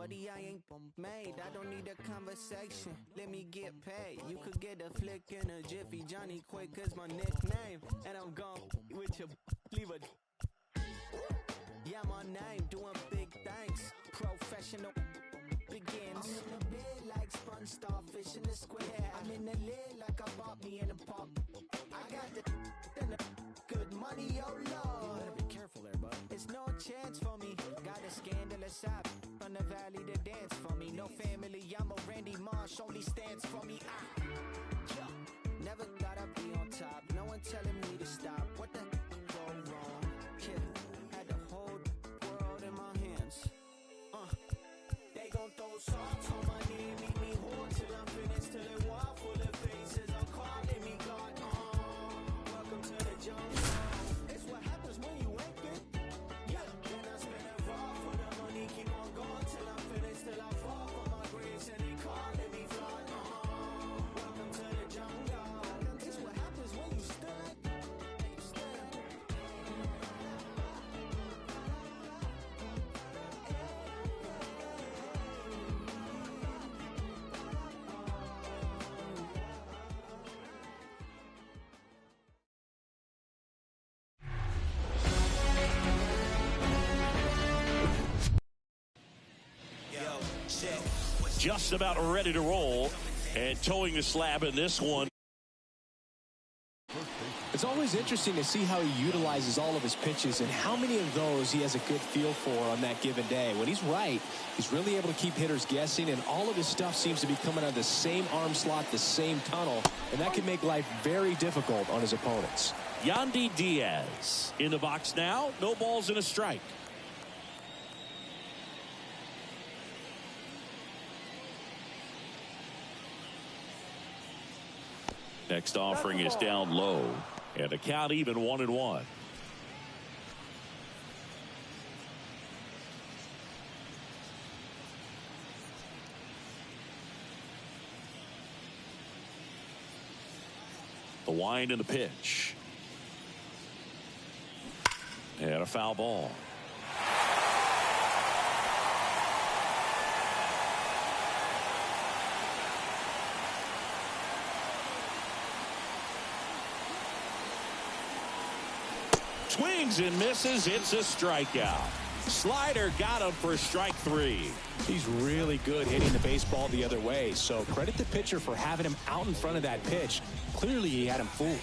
buddy, I ain't made. I don't need a conversation. Let me get paid. You could get a flick in a jiffy. Johnny Quick is my nickname. And I'm gone with your leave a. Yeah, my name, doing big things. Professional begins. I'm in the bed like sponge starfish in the square. I'm in the lid like I bought me in a pop. I got the good money, oh Lord. You better be careful there, bud. It's no chance for me. Got a scandalous app from the valley to dance for me. No family, I'm a Randy Marsh, only stands for me. Never thought I'd be on top. No one telling me to stop. What the go wrong? Yeah, had the whole world in my hands. They gon' throw salt on my knee, meet me home till I'm finished, till it wall full of faces are calling me God. Welcome to the jungle. It's what happens when you ain't been. Yeah, then I spend it raw for the money, keep on going till I'm finished, till I fall for my grace and they calling me God. Welcome to the jungle. It's what happens when you still ain't. Just about ready to roll and towing the slab in this one. It's always interesting to see how he utilizes all of his pitches and how many of those he has a good feel for on that given day. When he's right, he's really able to keep hitters guessing, and all of his stuff seems to be coming out of the same arm slot, the same tunnel, and that can make life very difficult on his opponents. Yandy Diaz in the box now. No balls and a strike. Next offering is down low, and the count even 1-1. The wind and the pitch. And a foul ball. Swings and misses. It's a strikeout. Slider got him for strike 3. He's really good hitting the baseball the other way, so credit the pitcher for having him out in front of that pitch. Clearly he had him fooled.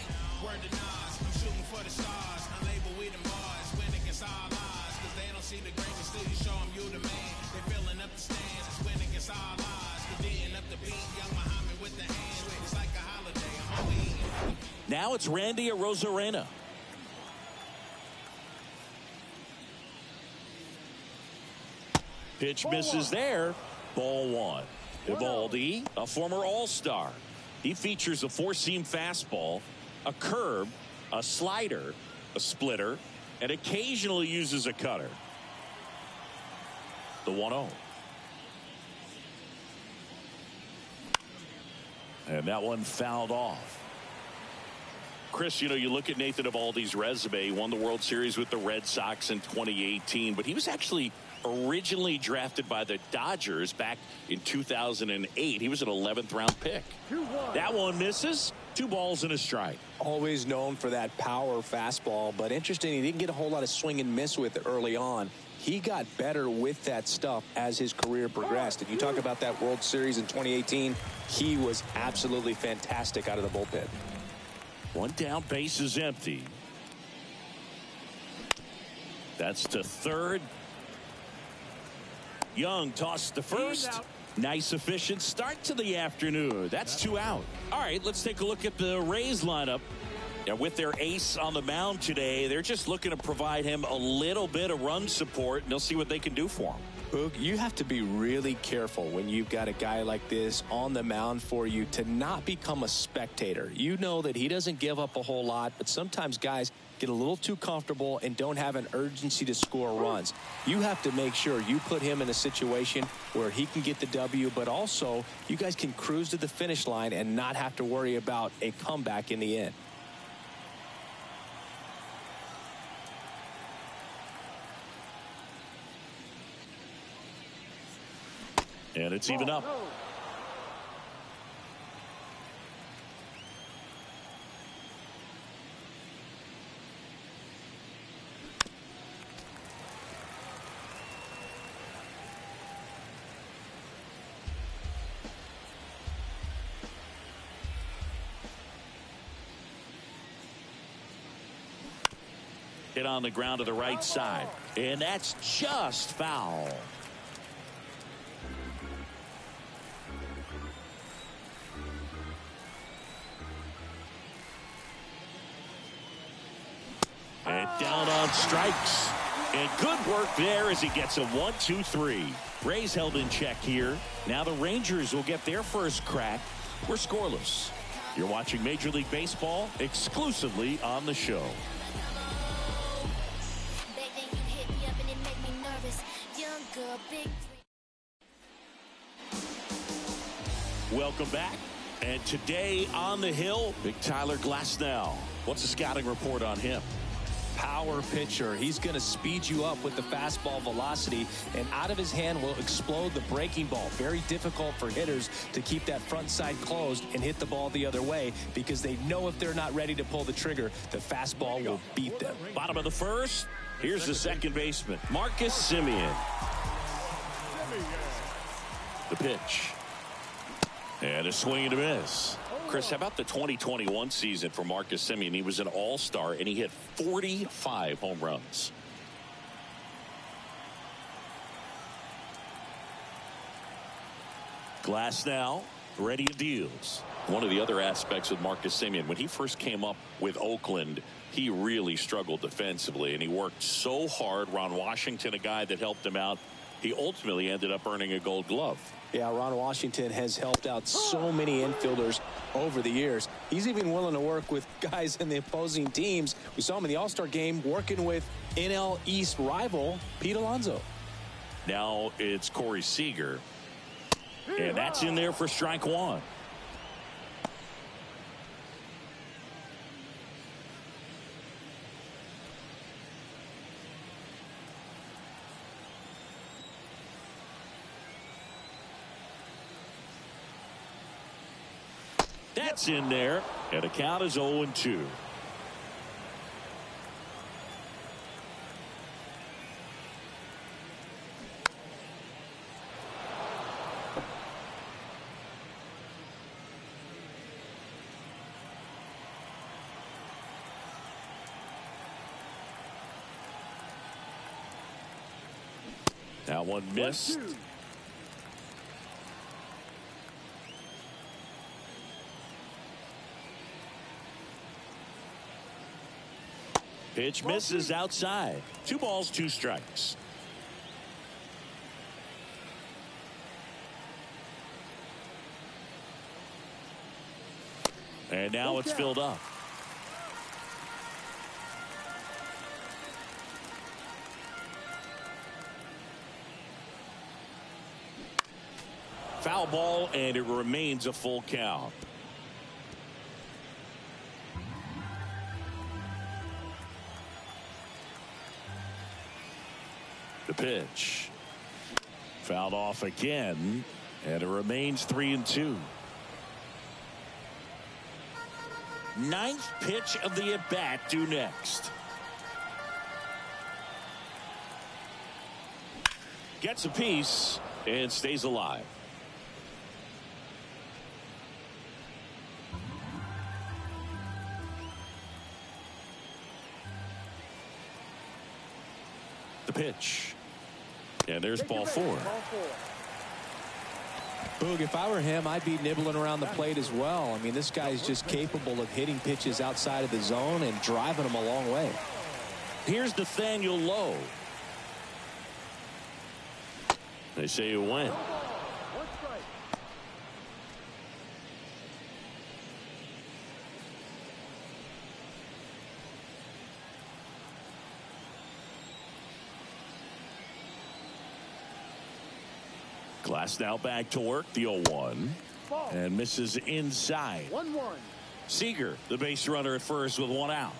Now it's Randy Arozarena. Pitch misses there. Ball 1. Evaldi, a former All-Star. He features a four-seam fastball, a curve, a slider, a splitter, and occasionally uses a cutter. The 1-0. And that one fouled off. Chris, you know, you look at Nathan Evaldi's resume. He won the World Series with the Red Sox in 2018, but he was actually originally drafted by the Dodgers back in 2008. He was an 11th round pick. That one misses. 2 balls and a strike. Always known for that power fastball, but interesting, he didn't get a whole lot of swing and miss with it early on. He got better with that stuff as his career progressed. And you talk about that World Series in 2018, he was absolutely fantastic out of the bullpen. One down, base is empty. That's to third. Young tossed to first. Nice efficient start to the afternoon. That's 2 out. All right, let's take a look at the Rays lineup. And with their ace on the mound today, they're just looking to provide him a little bit of run support, and they'll see what they can do for him. Boog, you have to be really careful when you've got a guy like this on the mound for you to not become a spectator. You know that he doesn't give up a whole lot, but sometimes guys get a little too comfortable and don't have an urgency to score runs. You have to make sure you put him in a situation where he can get the W, but also you guys can cruise to the finish line and not have to worry about a comeback in the end. And it's even up. Hit on the ground to the right side. And that's just foul. And down on strikes. And good work there as he gets a 1-2-3. Rays held in check here. Now the Rangers will get their first crack. We're scoreless. You're watching Major League Baseball exclusively on the show. Welcome back. And today on the hill, Big Tyler Glasnow. What's the scouting report on him? Power pitcher. He's going to speed you up with the fastball velocity, and out of his hand will explode the breaking ball. Very difficult for hitters to keep that front side closed and hit the ball the other way, because they know if they're not ready to pull the trigger, the fastball will beat them. Bottom of the first. Here's the second baseman, Marcus Semien. The pitch. And a swing and a miss. Chris, how about the 2021 season for Marcus Semien? He was an all-star, and he hit 45 home runs. Glasnow, ready and deals. One of the other aspects with Marcus Semien, when he first came up with Oakland, he really struggled defensively, and he worked so hard. Ron Washington, a guy that helped him out, he ultimately ended up earning a Gold Glove. Yeah, Ron Washington has helped out so many infielders over the years. He's even willing to work with guys in the opposing teams. We saw him in the All-Star game working with NL East rival Pete Alonso. Now it's Corey Seager. And that's in there for strike one. That's in there, and the count is 0-2. That one missed. Pitch misses outside. 2 balls, 2 strikes. And now it's filled up. Foul ball, and it remains a full count. The pitch. Fouled off again, and it remains 3-2. 9th pitch of the at-bat due next. Gets a piece and stays alive. The pitch. And there's ball 4. Boog, if I were him, I'd be nibbling around the plate as well. I mean, this guy's just capable of hitting pitches outside of the zone and driving them a long way. Here's Nathaniel Lowe. They say you win. Glasnow back to work, the 0-1, and misses inside. 1-1. Seager, the base runner at first with 1 out.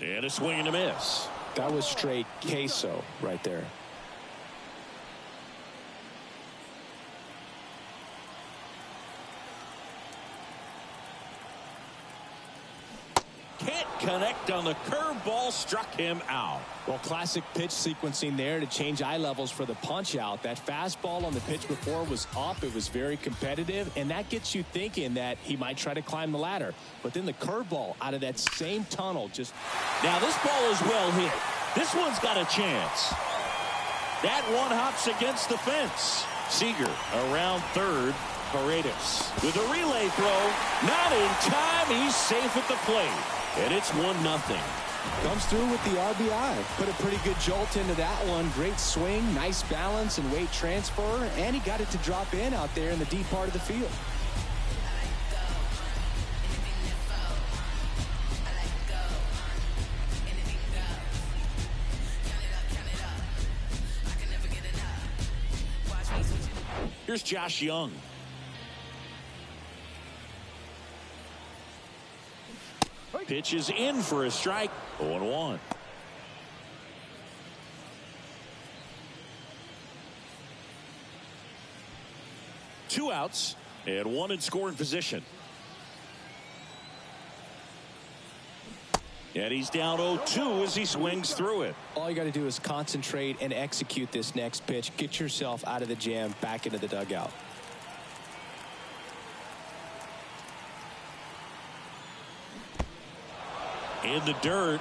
And a swing and a miss. That was straight queso right there. Can't connect on the curveball, struck him out. Well, classic pitch sequencing there to change eye levels for the punch out. That fastball on the pitch before was up. It was very competitive, and that gets you thinking that he might try to climb the ladder. But then the curveball out of that same tunnel just... Now this ball is well hit. This one's got a chance. That one hops against the fence. Seager around third. Paredes with a relay throw. Not in time. He's safe at the plate. And it's 1-0. Comes through with the RBI. Put a pretty good jolt into that one. Great swing, nice balance and weight transfer. And he got it to drop in out there in the deep part of the field. Here's Josh Young. Pitch is in for a strike. 0-1. Two outs and one in scoring position. And he's down 0-2 as he swings through it. All you got to do is concentrate and execute this next pitch. Get yourself out of the jam, back into the dugout. In the dirt.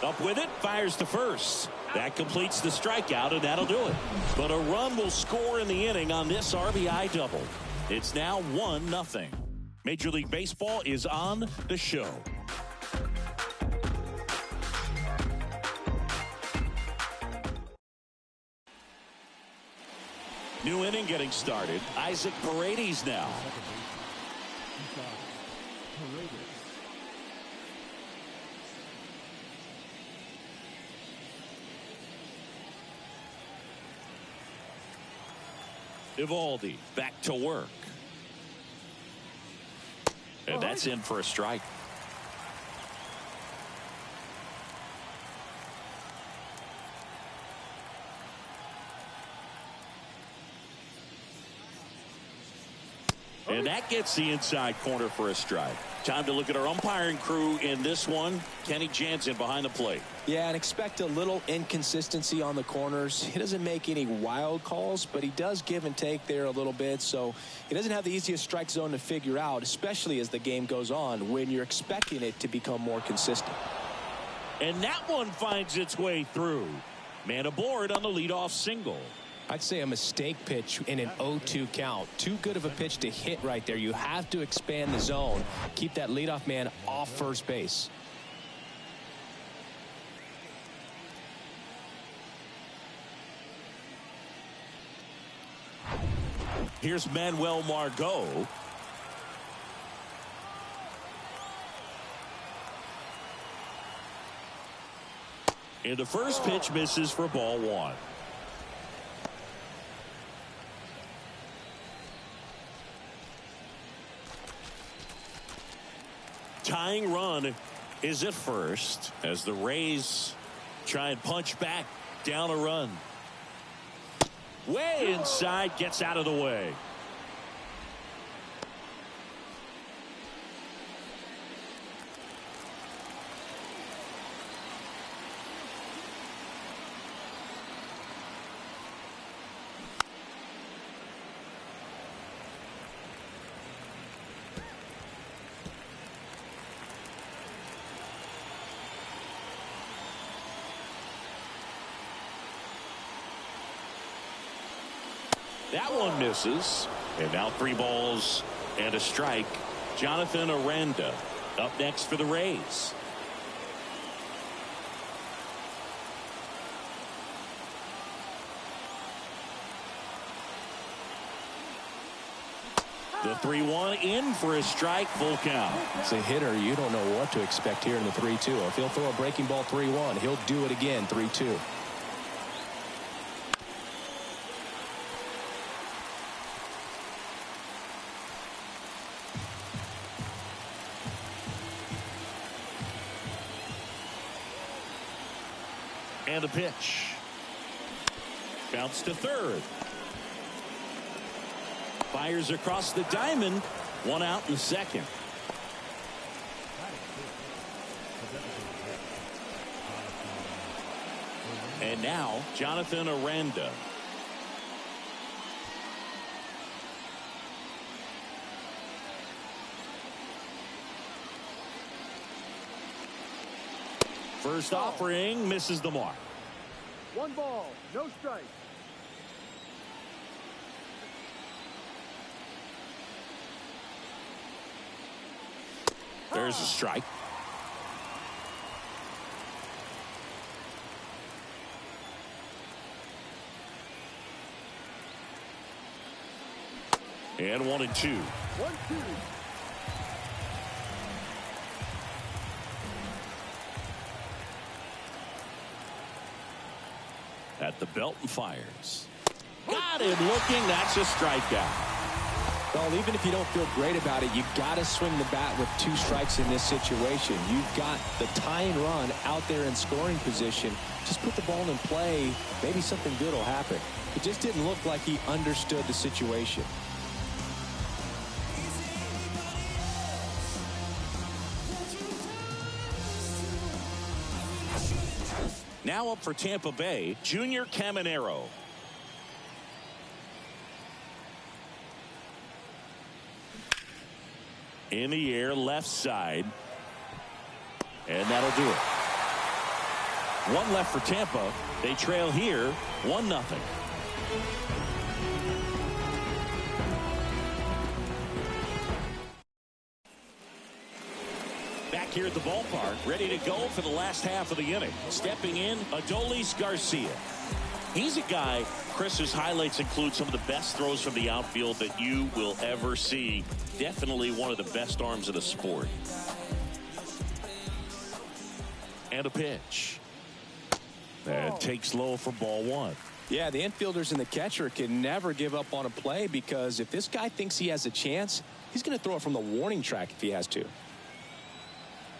Up with it. Fires to first. That completes the strikeout, and that'll do it. But a run will score in the inning on this RBI double. It's now 1-0. Major League Baseball is on the show. New inning getting started. Isaac Paredes now. Evaldi back to work. And that's in for a strike. And that gets the inside corner for a strike. Time to look at our umpiring crew in this one. Kenny Jansen behind the plate. Yeah, and expect a little inconsistency on the corners. He doesn't make any wild calls, but he does give and take there a little bit. So he doesn't have the easiest strike zone to figure out, especially as the game goes on when you're expecting it to become more consistent. And that one finds its way through. Man aboard on the leadoff single. I'd say a mistake pitch in an 0-2 count. Too good of a pitch to hit right there. You have to expand the zone. Keep that leadoff man off first base. Here's Manuel Margot. And the first pitch misses for ball one. Tying run is at first as the Rays try and punch back down a run. Way inside, gets out of the way. That one misses. And now 3 balls and a strike. Jonathan Aranda up next for the Rays. The 3-1 in for a strike, full count. As a hitter, you don't know what to expect here in the 3-2. If he'll throw a breaking ball 3-1, he'll do it again 3-2. And a pitch. Bounce to third. Fires across the diamond. One out in the second. And now Jonathan Aranda. First offering misses the mark. 1 ball, no strike. There's a strike. And 1-2. 1-2. At the belt and fires. Got him looking. That's a strikeout. Well, even if you don't feel great about it, you got to swing the bat with 2 strikes in this situation. You've got the tying run out there in scoring position. Just put the ball in play. Maybe something good will happen. It just didn't look like he understood the situation. Now up for Tampa Bay, Junior Caminero. In the air, left side. And that'll do it. 1 left for Tampa. They trail here, 1-0. Back here at the ballpark, ready to go for the last half of the inning. Stepping in, Adolis Garcia. He's a guy, Chris's highlights include some of the best throws from the outfield that you will ever see. Definitely one of the best arms of the sport. And a pitch. That takes low for ball 1. Yeah, the infielders and the catcher can never give up on a play, because if this guy thinks he has a chance, he's going to throw it from the warning track if he has to.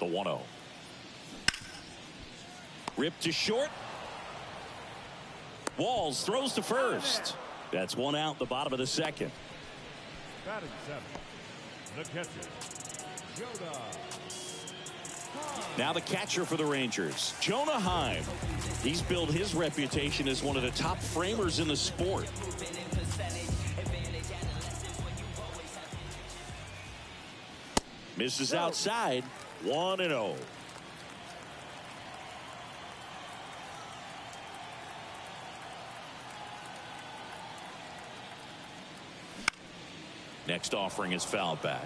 The 1-0. Ripped to short. Walls throws to first. That's 1 out, the bottom of the second. Batting 7th, the catcher, Jonah. Now the catcher for the Rangers, Jonah Heim. He's built his reputation as one of the top framers in the sport. Misses outside, 1-0. Next offering is fouled back.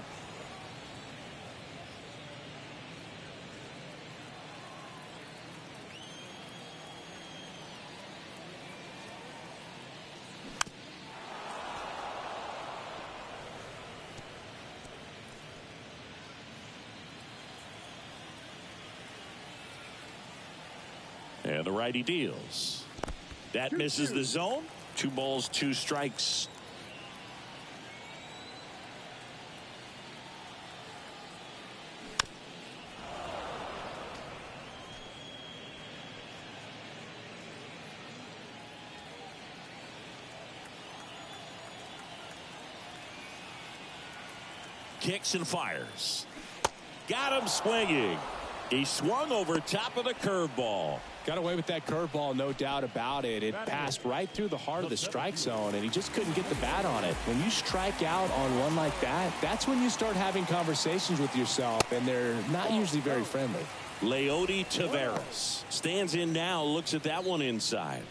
And the righty deals. That misses the zone. 2 balls, 2 strikes. Kicks and fires. Got him swinging. He swung over top of the curveball. Got away with that curveball, no doubt about it. It passed right through the heart of the strike zone, and he just couldn't get the bat on it. When you strike out on one like that, that's when you start having conversations with yourself, and they're not usually very friendly. Leody Taveras stands in now, looks at that one inside.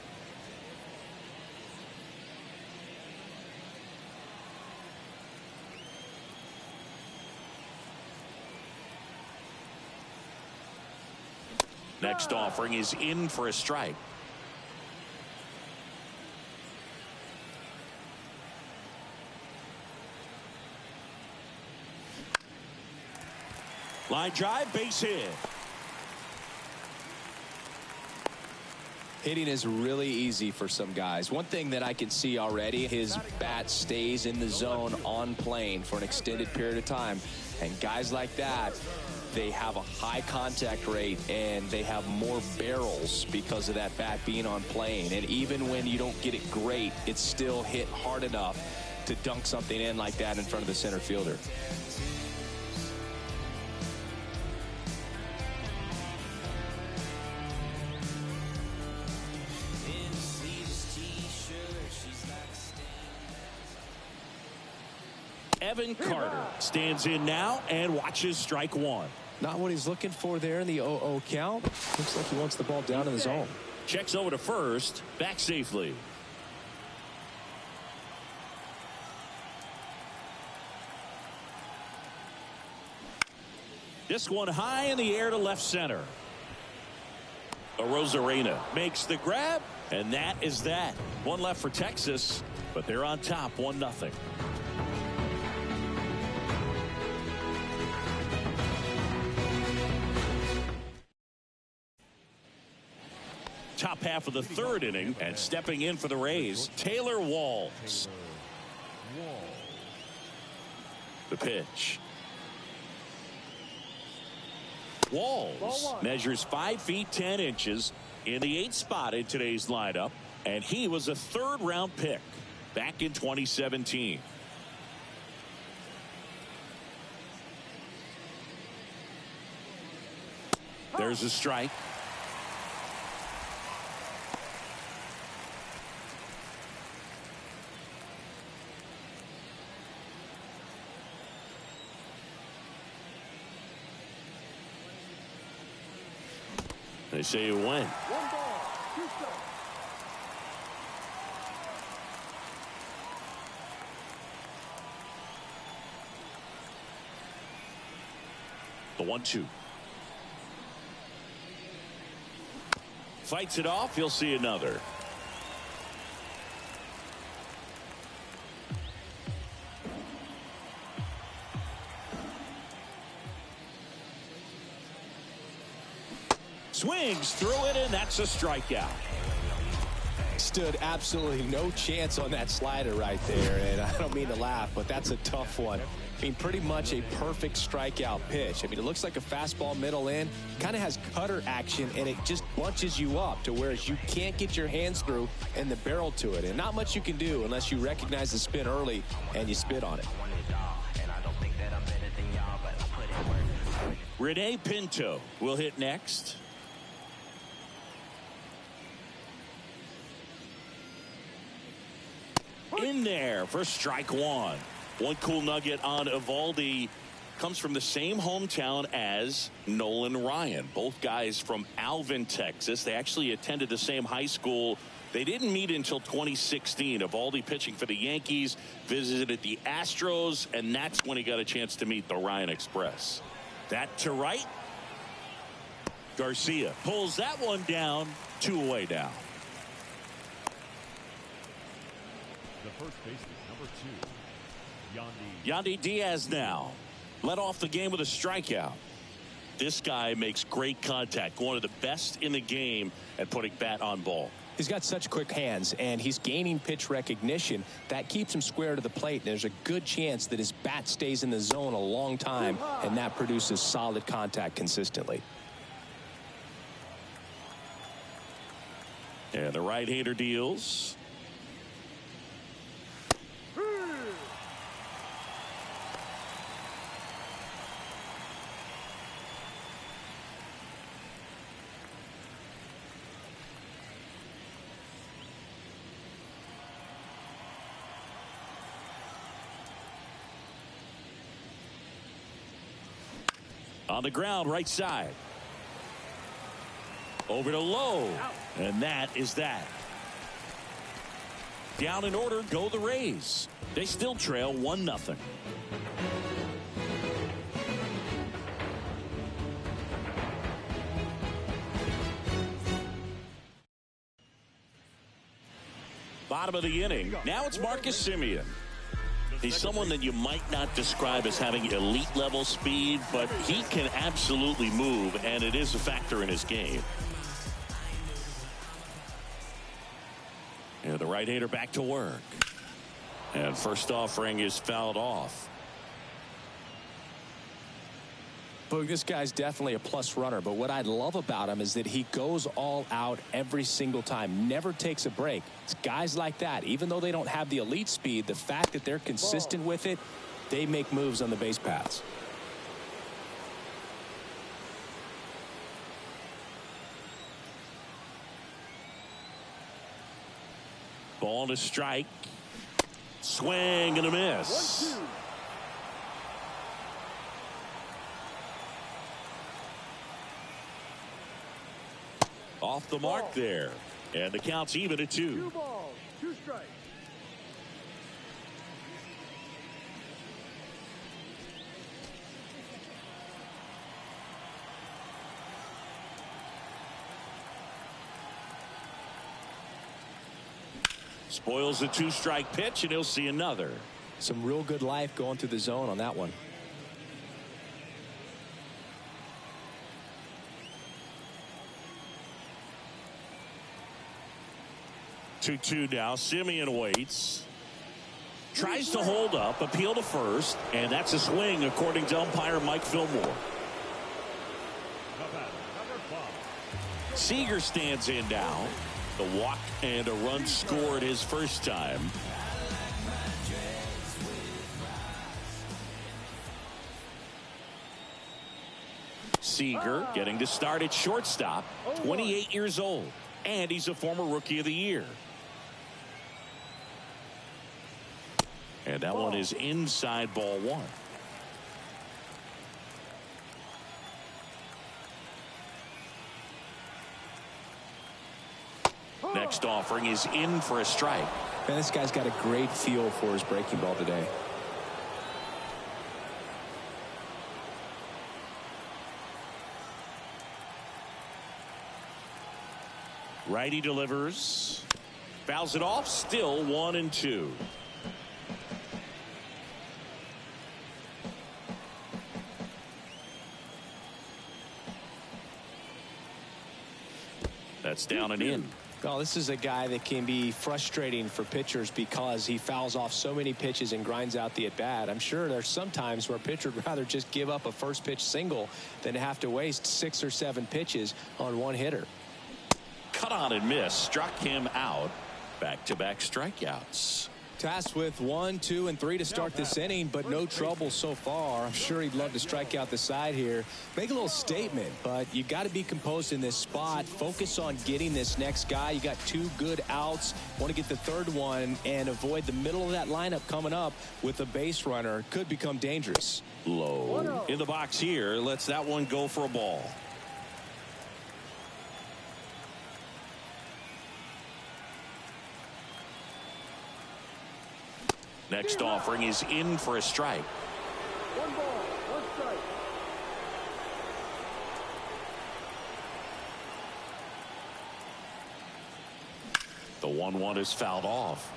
Next offering is in for a strike. Line drive, base hit. Hitting is really easy for some guys. One thing that I can see already, his bat stays in the zone on plane for an extended period of time. And guys like that, they have a high contact rate and they have more barrels because of that bat being on plane. And even when you don't get it great, it's still hit hard enough to dunk something in like that in front of the center fielder. Evan Carter stands in now and watches strike one. Not what he's looking for there in the 0-0 count. Looks like he wants the ball down in the zone. Checks over to first, back safely. This one high in the air to left center. Arozarena makes the grab, and that is that. One left for Texas, but they're on top 1-0. Top half of the third inning, and stepping in for the Rays, Taylor Walls. The pitch. Walls measures 5 feet 10 inches in the 8th spot in today's lineup, and he was a third-round pick back in 2017. There's a strike. They say you win. 1 ball, 2 strikes. The 1-2. Fights it off. You'll see another. Swings through it, and that's a strikeout. Stood absolutely no chance on that slider right there, and I don't mean to laugh, but that's a tough one. I mean, pretty much a perfect strikeout pitch. I mean, it looks like a fastball middle in, kind of has cutter action, and it just bunches you up to where you can't get your hands through and the barrel to it, and not much you can do unless you recognize the spin early and you spit on it. Rene Pinto will hit next. In there for strike one. One cool nugget on Evaldi comes from the same hometown as Nolan Ryan. Both guys from Alvin, Texas. They actually attended the same high school. They didn't meet until 2016. Evaldi pitching for the Yankees, visited the Astros, and that's when he got a chance to meet the Ryan Express. That to right. Garcia pulls that one down, 2 away now. The first baseman, number 2, Yandy Diaz now led off the game with a strikeout. This guy makes great contact, one of the best in the game at putting bat on ball. He's got such quick hands, and he's gaining pitch recognition. That keeps him square to the plate, and there's a good chance that his bat stays in the zone a long time, and that produces solid contact consistently. And the right-hander deals. On the ground, right side. Over to Lowe. And that is that. Down in order go the Rays. They still trail 1-0. Bottom of the inning. Now it's Marcus Semien. He's someone that you might not describe as having elite level speed, but he can absolutely move, and it is a factor in his game. And the right-hander back to work. And first offering is fouled off. Look, this guy's definitely a plus runner, but what I love about him is that he goes all out every single time, never takes a break. It's guys like that, even though they don't have the elite speed, the fact that they're consistent with it, they make moves on the base paths. Ball to strike. Swing and a miss. 1-2. Off the mark there. And the count's even at 2. 2 balls, 2 strikes. Spoils the 2-strike pitch, and he'll see another. Some real good life going through the zone on that one. 2-2 now. Simeon waits. Tries to hold up, appeal to first, and that's a swing according to umpire Mike Fillmore. Seager stands in now. The walk and a run scored his first time. Seager getting to start at shortstop, 28 years old, and he's a former Rookie of the Year. And that one is inside ball 1. Next offering is in for a strike. Man, this guy's got a great feel for his breaking ball today. Righty delivers. Fouls it off. Still 1-2. That's down and in. Well, this is a guy that can be frustrating for pitchers because he fouls off so many pitches and grinds out the at-bat. I'm sure there's some times where a pitcher would rather just give up a first pitch single than have to waste 6 or 7 pitches on one hitter. Cut on and miss. Struck him out. Back-to-back strikeouts. Tasked with 1, 2, and 3 to start this inning, but no trouble so far. I'm sure he'd love to strike out the side here. Make a little statement, but you got to be composed in this spot. Focus on getting this next guy. You got 2 good outs. Want to get the third one and avoid the middle of that lineup coming up with a base runner. Could become dangerous. Low in the box here. Lets that one go for a ball. Next offering is in for a strike. 1 ball, 1 strike. The 1-1 is fouled off.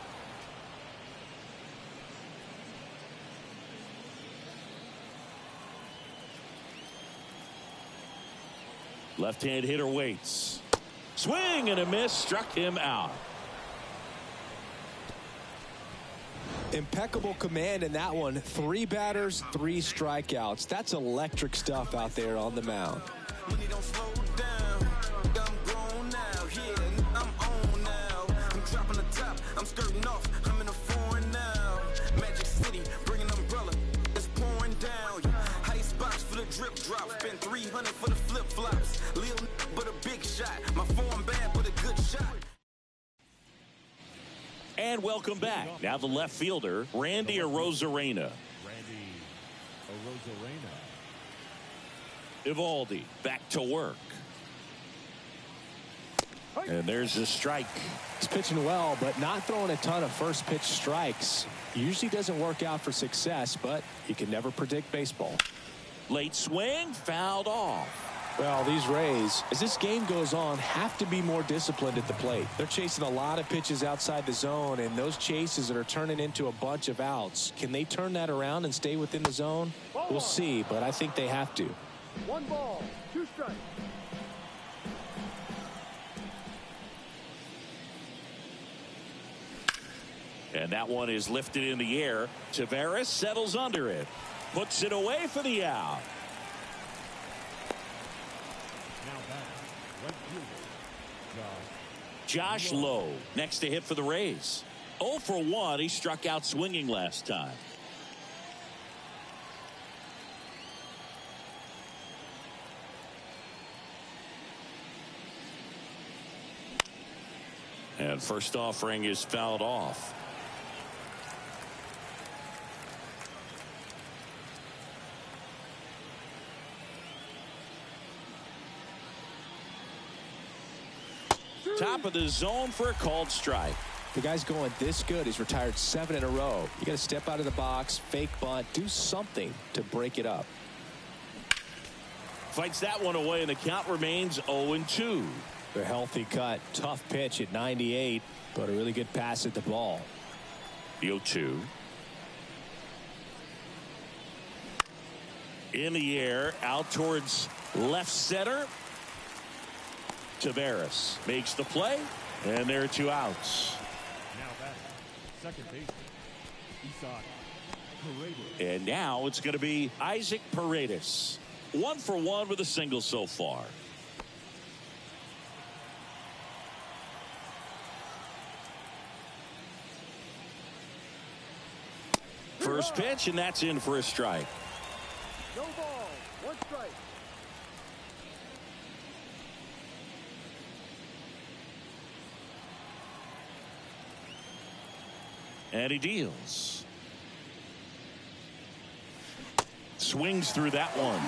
Left-hand hitter waits. Swing and a miss. Struck him out. Impeccable command in that one. 3 batters, 3 strikeouts. That's electric stuff out there on the mound. I'm skirting off. I'm in a foreign now. Magic City, bring an umbrella. It's pouring down. Ice box for the drip drop. Spend 300 for the flip flops. Lil but a big shot. My form bad but a good shot. And welcome back. Now the left fielder, Randy Arozarena. Randy Arozarena. Evaldi back to work. And there's a strike. He's pitching well, but not throwing a ton of first pitch strikes. Usually doesn't work out for success, but you can never predict baseball. Late swing, fouled off. Well, these Rays, as this game goes on, have to be more disciplined at the plate. They're chasing a lot of pitches outside the zone, and those chases that are turning into a bunch of outs. Can they turn that around and stay within the zone? We'll see, but I think they have to. 1 ball, 2 strikes. And that one is lifted in the air. Tavares settles under it. Puts it away for the out. Josh Lowe next to hit for the Rays. 0 for 1. He struck out swinging last time. And first offering is fouled off. Top of the zone for a called strike. The guy's going this good. He's retired 7 in a row. You got to step out of the box, fake bunt, do something to break it up. Fights that one away, and the count remains 0-2. A healthy cut. Tough pitch at 98, but a really good pass at the ball. The 0-2. In the air, out towards left center. Taveras makes the play, and there are 2 outs. Now batting, second baseman, Isaac Paredes. And now it's going to be Isaac Paredes. 1 for 1 with a single so far. First pitch, and that's in for a strike. No ball, 1 strike. And he deals. Swings through that one.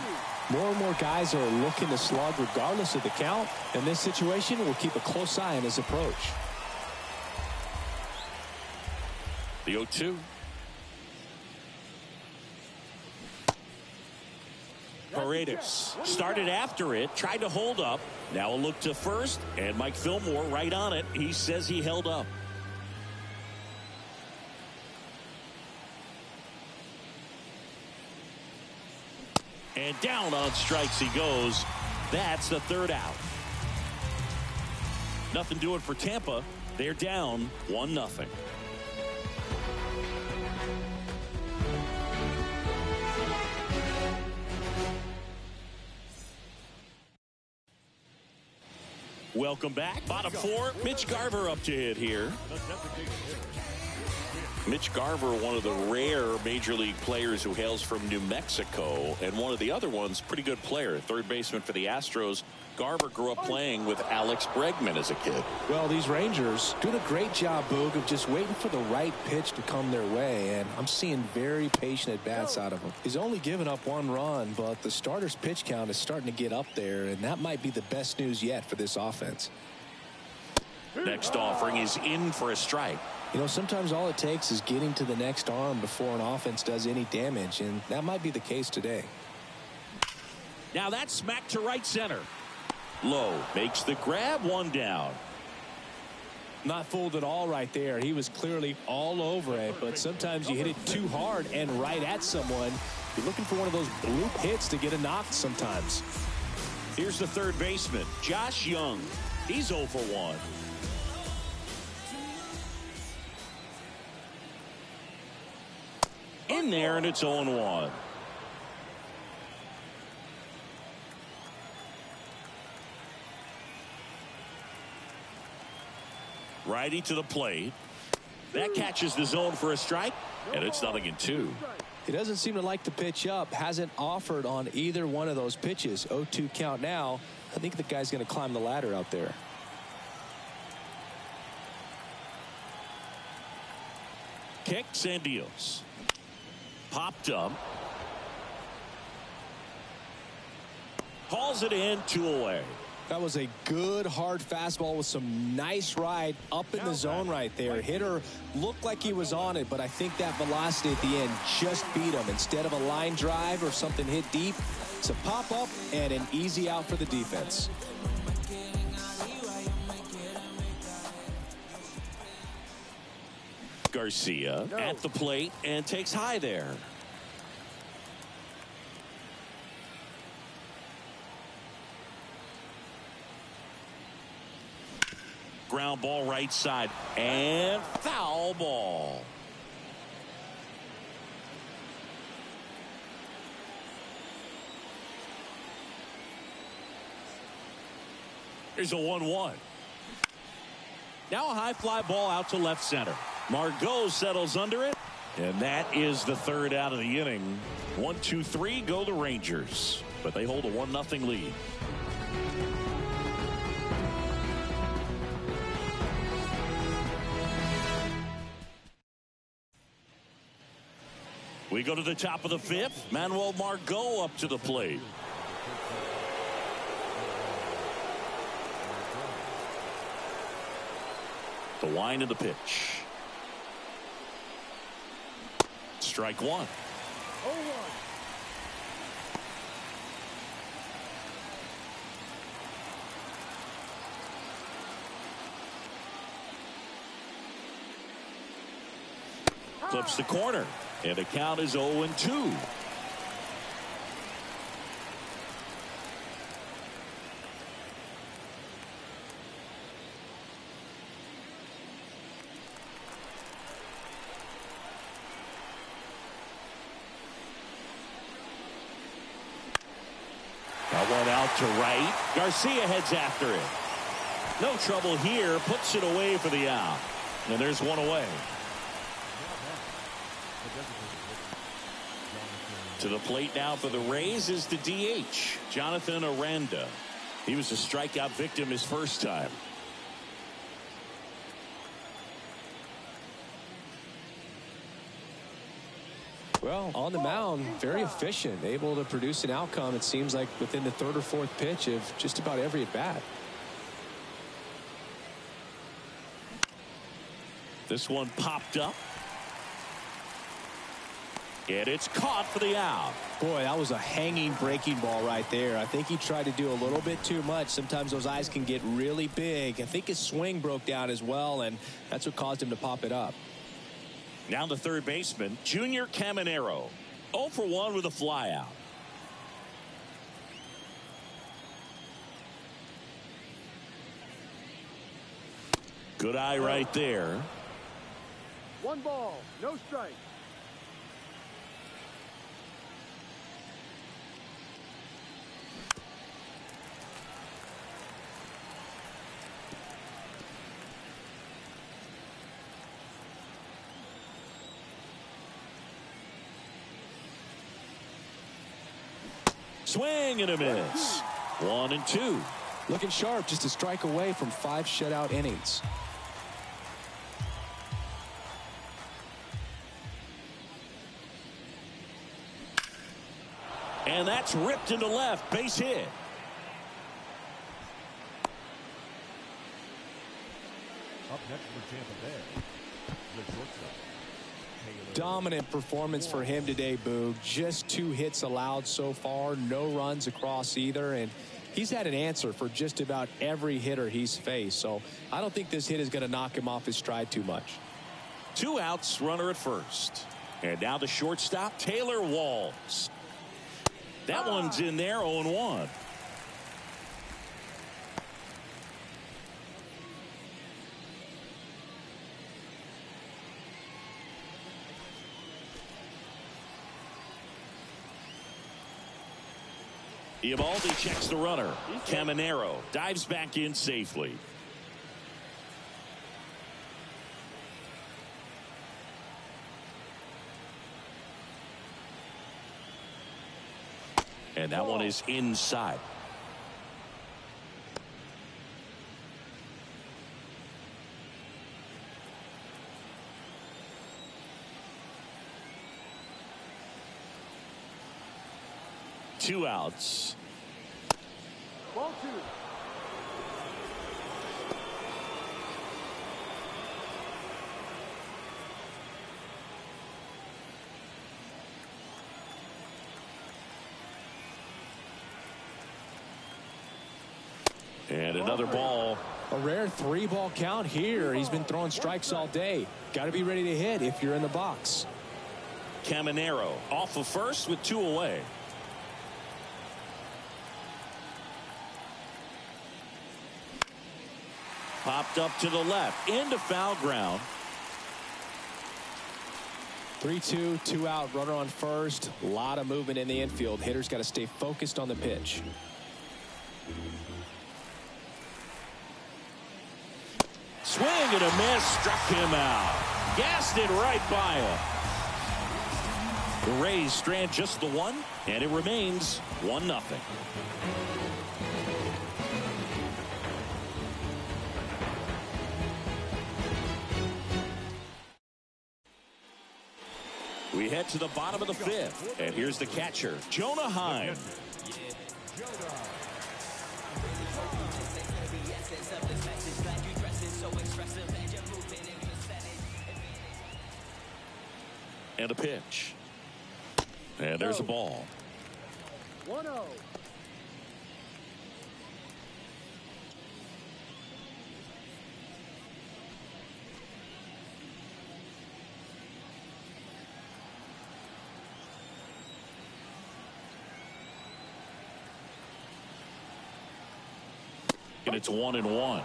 More and more guys are looking to slug regardless of the count. In this situation, we'll keep a close eye on his approach. The 0-2. Paredes started after it, tried to hold up. Now a look to first, and Mike Fillmore right on it. He says he held up. And down on strikes he goes. That's the 3rd out. Nothing doing for Tampa. They're down 1-0. Welcome back. Bottom 4. Mitch Garver up to hit here. Mitch Garver, one of the rare major league players who hails from New Mexico, and one of the other ones, pretty good player, third baseman for the Astros. Garver grew up playing with Alex Bregman as a kid. Well, these Rangers doing a great job, Boog, of just waiting for the right pitch to come their way, and I'm seeing very patient at-bats out of him. He's only given up 1 run, but the starter's pitch count is starting to get up there, and that might be the best news yet for this offense. Next offering is in for a strike. You know, sometimes all it takes is getting to the next arm before an offense does any damage, and that might be the case today. Now that's smacked to right center. Lowe makes the grab, 1 down. Not fooled at all right there. He was clearly all over it, but sometimes you hit it too hard and right at someone. You're looking for one of those bloop hits to get a knock sometimes. Here's the third baseman, Josh Young. He's 0 for 1. In there, and it's 0-1. Righty to the plate. That catches the zone for a strike, and it's 0-2. He doesn't seem to like to pitch up. Hasn't offered on either one of those pitches. 0-2 count now. I think the guy's going to climb the ladder out there. Kicks and deals. Popped up. Hauls it in, 2 away. That was a good hard fastball with some nice ride up in the zone right there. Hitter looked like he was on it, but I think that velocity at the end just beat him. Instead of a line drive or something hit deep, it's a pop up and an easy out for the defense. Garcia at the plate and takes high there. Ground ball right side and foul ball. Here's a 1-1. Now a high fly ball out to left center. Margot settles under it. And that is the third out of the inning. 1, 2, 3 go the Rangers. But they hold a 1-0 lead. We go to the top of the fifth. Manuel Margot up to the plate. The wind of the pitch. Strike one. 0-1. Clips the corner. And the count is 0-2. That one out to right. Garcia heads after it. No trouble here. Puts it away for the out. And there's one away. To the plate now for the Rays is the DH, Jonathan Aranda. He was a strikeout victim his first time. Well, on the mound, very efficient, able to produce an outcome, it seems like, within the third or fourth pitch of just about every at-bat. This one popped up. And it's caught for the out. Boy, that was a hanging breaking ball right there. I think he tried to do a little bit too much. Sometimes those eyes can get really big. I think his swing broke down as well, and that's what caused him to pop it up. Now the third baseman, Junior Caminero. 0 for 1 with a fly out. Good eye right there. 1 ball, no strike. Swing and a miss. 1 and 2. Looking sharp, just a strike away from 5 shutout innings. And that's ripped into left. Base hit. Up next for Tampa Bay, the shortstop. Dominant performance for him today, Boog. Just 2 hits allowed so far, no runs across either, and he's had an answer for just about every hitter he's faced. So I don't think this hit is going to knock him off his stride too much. 2 outs, runner at first. And now the shortstop, Taylor Walls. That one's in there, 0-1. Eovaldi checks the runner. Caminero dives back in safely. And that one is inside. Two outs. Ball 2. And another ball. A rare 3-ball count here. He's been throwing strikes all day. Got to be ready to hit if you're in the box. Caminero off of first with 2 away. Popped up to the left into foul ground. 3-2, 2 out, runner on first. A lot of movement in the infield. Hitters got to stay focused on the pitch. Swing and a miss, struck him out. Gassed it right by him. The Rays strand just the one, and it remains 1-0. We head to the bottom of the fifth, and here's the catcher, Jonah Heim. And a pitch. And there's a ball. 1-0. And it's 1-1.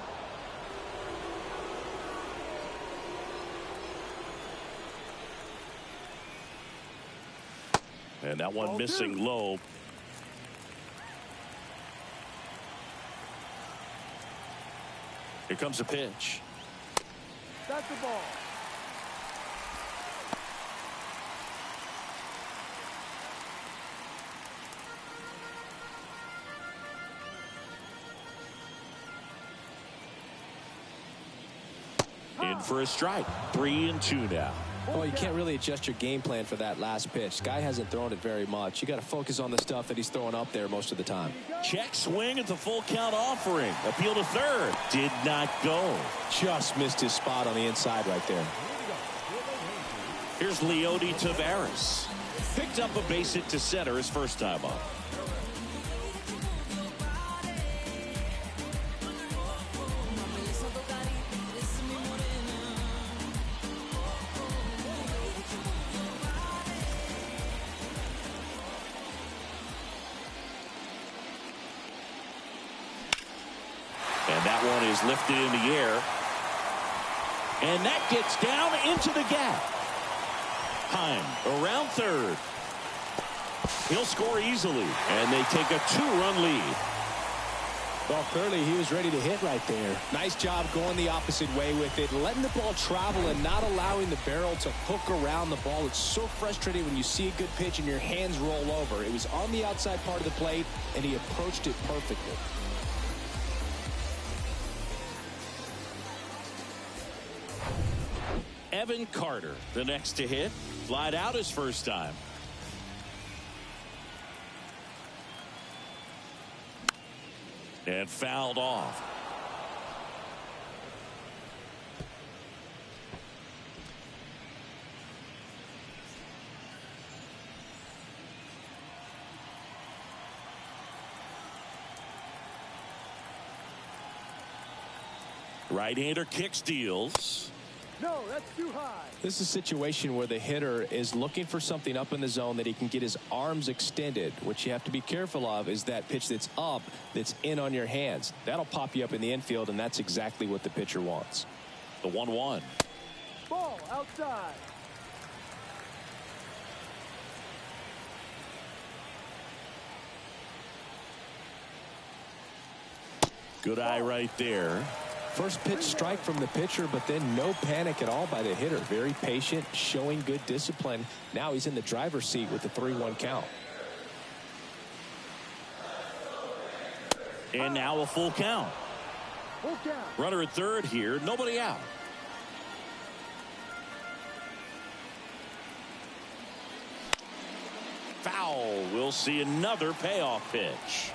And that one missing low. Here comes a pitch. That's the ball. In for a strike. 3-2 now. Well, you can't really adjust your game plan for that last pitch. Guy hasn't thrown it very much. You got to focus on the stuff that he's throwing up there most of the time. Check swing at the full count offering. Appeal to third. Did not go. Just missed his spot on the inside right there. Here's Leody Taveras. Picked up a base hit to center his first time up. And that one is lifted in the air. And that gets down into the gap. Heim around third. He'll score easily. And they take a 2-run lead. Well, clearly he was ready to hit right there. Nice job going the opposite way with it. Letting the ball travel and not allowing the barrel to hook around the ball. It's so frustrating when you see a good pitch and your hands roll over. It was on the outside part of the plate, and he approached it perfectly. Evan Carter, the next to hit. Flied out his first time. And fouled off. Right-hander kick steals. No, that's too high. This is a situation where the hitter is looking for something up in the zone that he can get his arms extended. What you have to be careful of is that pitch that's up, that's in on your hands. That'll pop you up in the infield, and that's exactly what the pitcher wants. The 1-1. Ball outside. Good eye right there. First pitch strike from the pitcher, but then no panic at all by the hitter. Very patient, showing good discipline. Now he's in the driver's seat with the 3-1 count. And now a full count. Full count. Runner at third here, nobody out. Foul. We'll see another payoff pitch.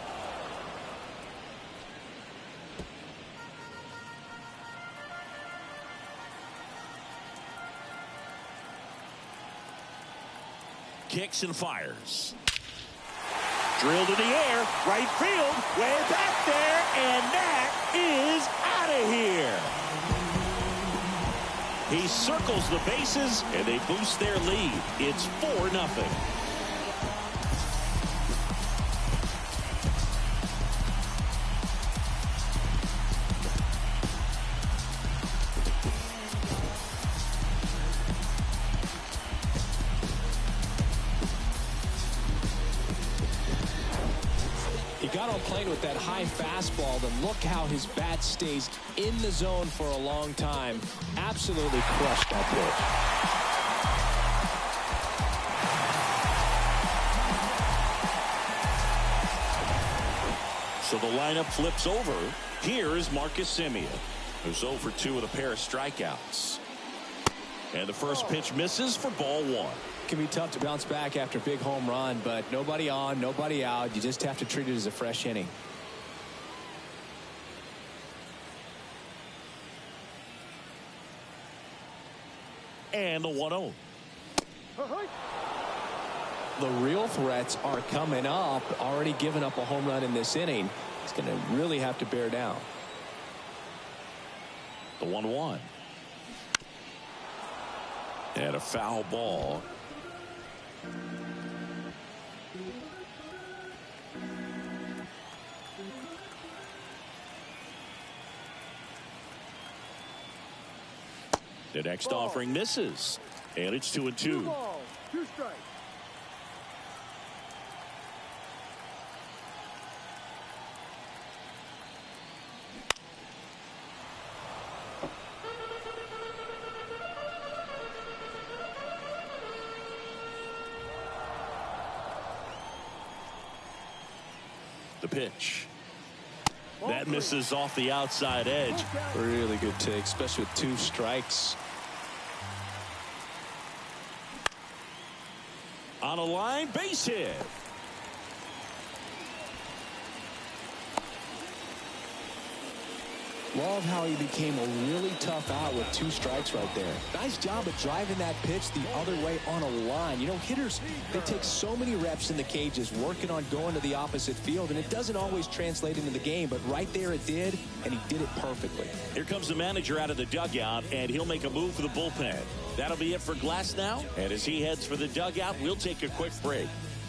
Kicks and fires. Drilled in the air, right field, way back there, and that is out of here. He circles the bases, and they boost their lead. It's 4-0. count on playing with that high fastball, then look how his bat stays in the zone for a long time. Absolutely crushed that pitch. So the lineup flips over. Here is Marcus Semien, who's 0 for 2 with a pair of strikeouts. And the first pitch misses for ball 1. It can be tough to bounce back after a big home run, but nobody on, nobody out. You just have to treat it as a fresh inning. And the 1-0. The real threats are coming up. Already given up a home run in this inning. He's going to really have to bear down. The 1-1. And a foul ball. The next offering misses. And it's 2-2. 2 strikes. The pitch. That misses off the outside edge. Really good take, especially with 2 strikes. On a line, base hit. Love how he became a really tough out with 2 strikes right there. Nice job of driving that pitch the other way on a line. You know, hitters, they take so many reps in the cages working on going to the opposite field, and it doesn't always translate into the game, but right there it did, and he did it perfectly. Here comes the manager out of the dugout, and he'll make a move for the bullpen. That'll be it for Glass now, and as he heads for the dugout, we'll take a quick break.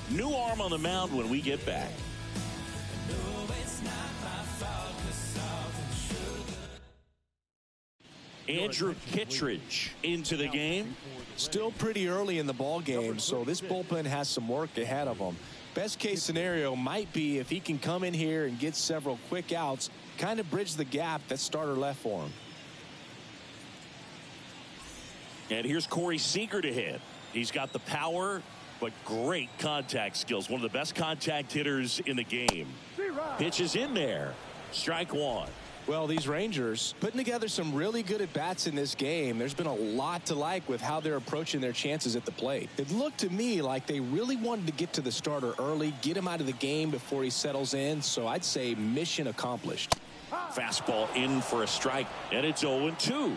New arm on the mound when we get back. Andrew Kittredge into the game. Still pretty early in the ball game, so this bullpen has some work ahead of them. Best case scenario might be if he can come in here and get several quick outs, kind of bridge the gap that starter left for him. And here's Corey Seager to hit. He's got the power, but great contact skills. One of the best contact hitters in the game. Pitch is in there. Strike 1. Well, these Rangers putting together some really good at-bats in this game. There's been a lot to like with how they're approaching their chances at the plate. It looked to me like they really wanted to get to the starter early, get him out of the game before he settles in. So I'd say mission accomplished. Fastball in for a strike, and it's 0-2.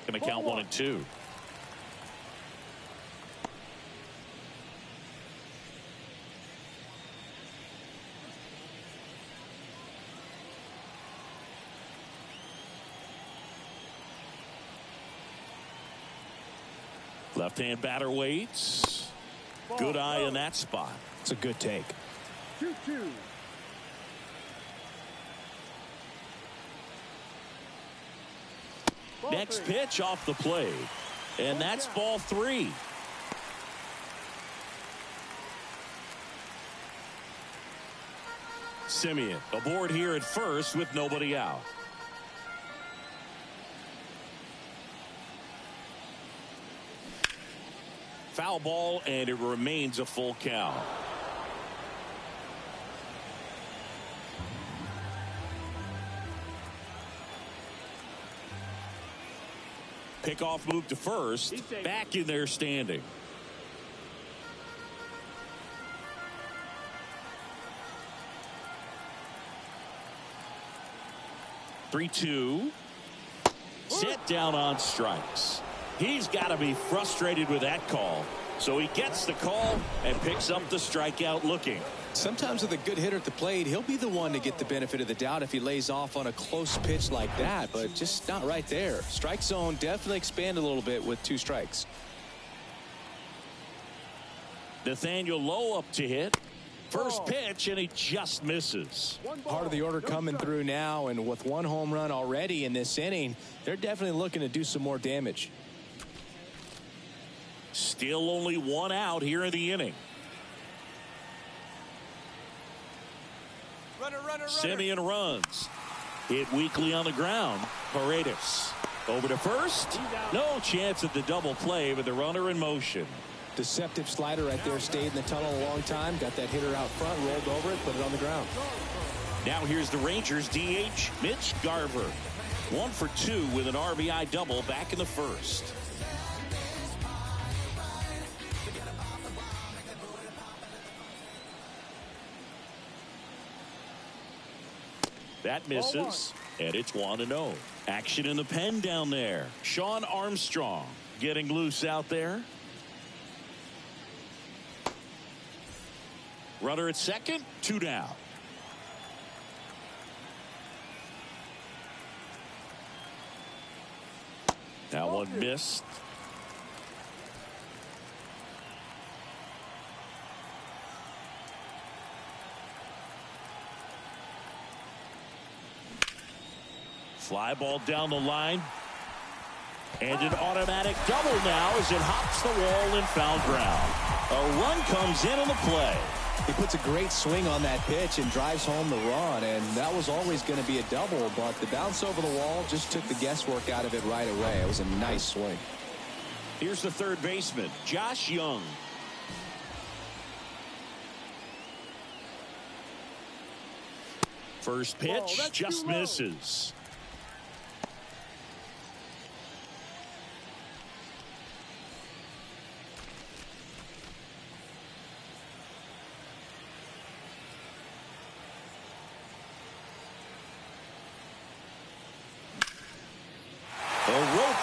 Going to count 1-2. Left-hand batter waits. Good eye in that spot. It's a good take. 2-2. Next pitch off the plate. And that's ball 3. Semien aboard here at first with nobody out. Foul ball, and it remains a full count. Pickoff move to first. Back in there standing. Three-two. Set down on strikes. He's got to be frustrated with that call. So he gets the call and picks up the strikeout looking. Sometimes with a good hitter at the plate, he'll be the one to get the benefit of the doubt if he lays off on a close pitch like that, but just not right there. Strike zone definitely expand a little bit with 2 strikes. Nathaniel Lowe up to hit. First pitch, and he just misses. Part of the order coming through now, and with 1 home run already in this inning, they're definitely looking to do some more damage. Still only one out here in the inning. Runner. Simeon runs. Hit weakly on the ground. Paredes over to first. No chance at the double play, but the runner in motion. Deceptive slider right there. Stayed in the tunnel a long time. Got that hitter out front. Rolled over it. Put it on the ground. Now here's the Rangers DH, Mitch Garver. 1 for 2 with an RBI double back in the first. That misses, and it's 1-0. Action in the pen down there. Sean Armstrong getting loose out there. Runner at second, 2 down. That one missed. Fly ball down the line. And an automatic double now as it hops the wall and foul ground. A run comes in on the play. He puts a great swing on that pitch and drives home the run, and that was always going to be a double, but the bounce over the wall just took the guesswork out of it right away. It was a nice swing. Here's the third baseman, Josh Young. First pitch just misses.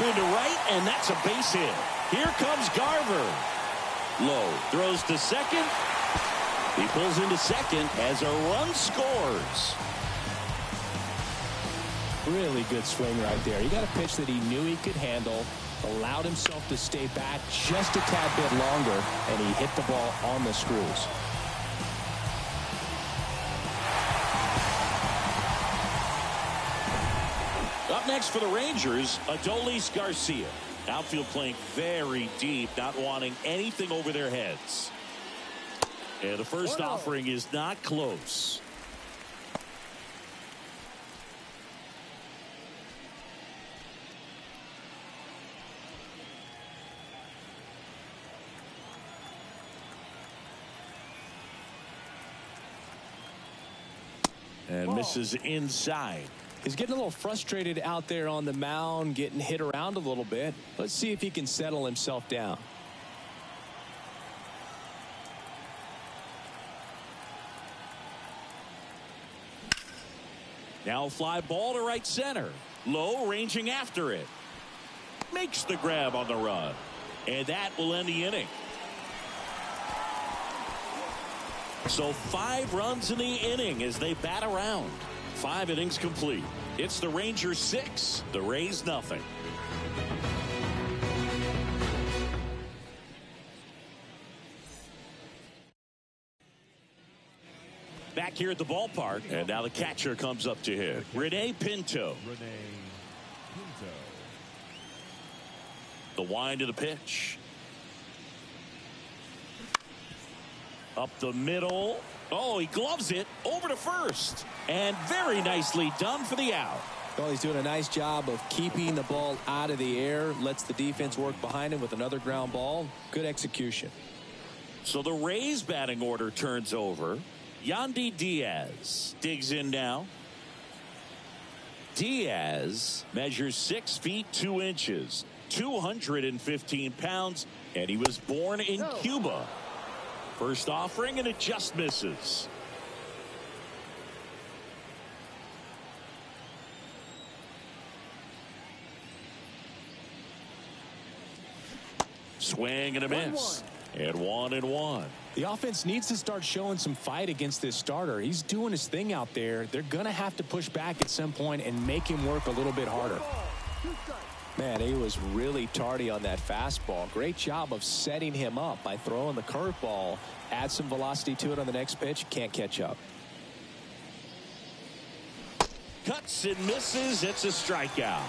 Into right, and that's a base hit. Here comes Garver. Low throws to second. He pulls into second as a run scores. Really good swing right there. He got a pitch that he knew he could handle, allowed himself to stay back just a tad bit longer, and he hit the ball on the screws. Up next for the Rangers, Adolis Garcia. Outfield playing very deep, not wanting anything over their heads. And the first offering is not close. And misses inside. He's getting a little frustrated out there on the mound, getting hit around a little bit. Let's see if he can settle himself down. Now fly ball to right center. Low, ranging after it. Makes the grab on the run. And that will end the inning. So 5 runs in the inning as they bat around. 5 innings complete. It's the Rangers 6, the Rays nothing. Back here at the ballpark, and now the catcher comes up to hit. Rene Pinto. The wind of the pitch. Up the middle. Oh, he gloves it over to first. And very nicely done for the out. Well, he's doing a nice job of keeping the ball out of the air. Lets the defense work behind him with another ground ball. Good execution. So the Rays batting order turns over. Yandy Diaz digs in now. Diaz measures 6 feet 2 inches, 215 pounds, and he was born in Cuba. First offering, and it just misses. Swing and a miss. And 1-1. The offense needs to start showing some fight against this starter. He's doing his thing out there. They're going to have to push back at some point and make him work a little bit harder. Man, he was really tardy on that fastball. Great job of setting him up by throwing the curveball. Add some velocity to it on the next pitch. Can't catch up. Cuts and misses. It's a strikeout.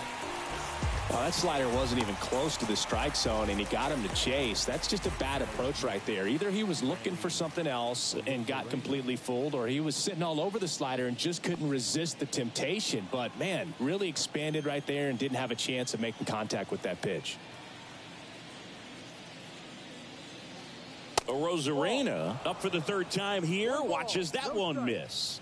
Well, that slider wasn't even close to the strike zone, and he got him to chase. That's just a bad approach right there. Either he was looking for something else and got completely fooled, or he was sitting all over the slider and just couldn't resist the temptation. But, man, really expanded right there and didn't have a chance of making contact with that pitch. Rosarena up for the third time here. Watches that one miss.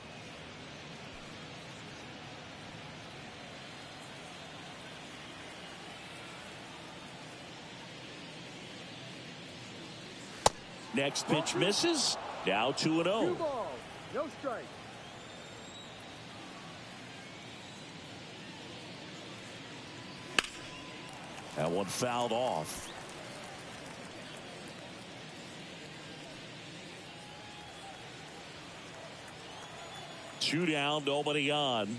Next pitch misses. Now 2-0. 2 balls, no strike. That one fouled off. Two down, nobody on.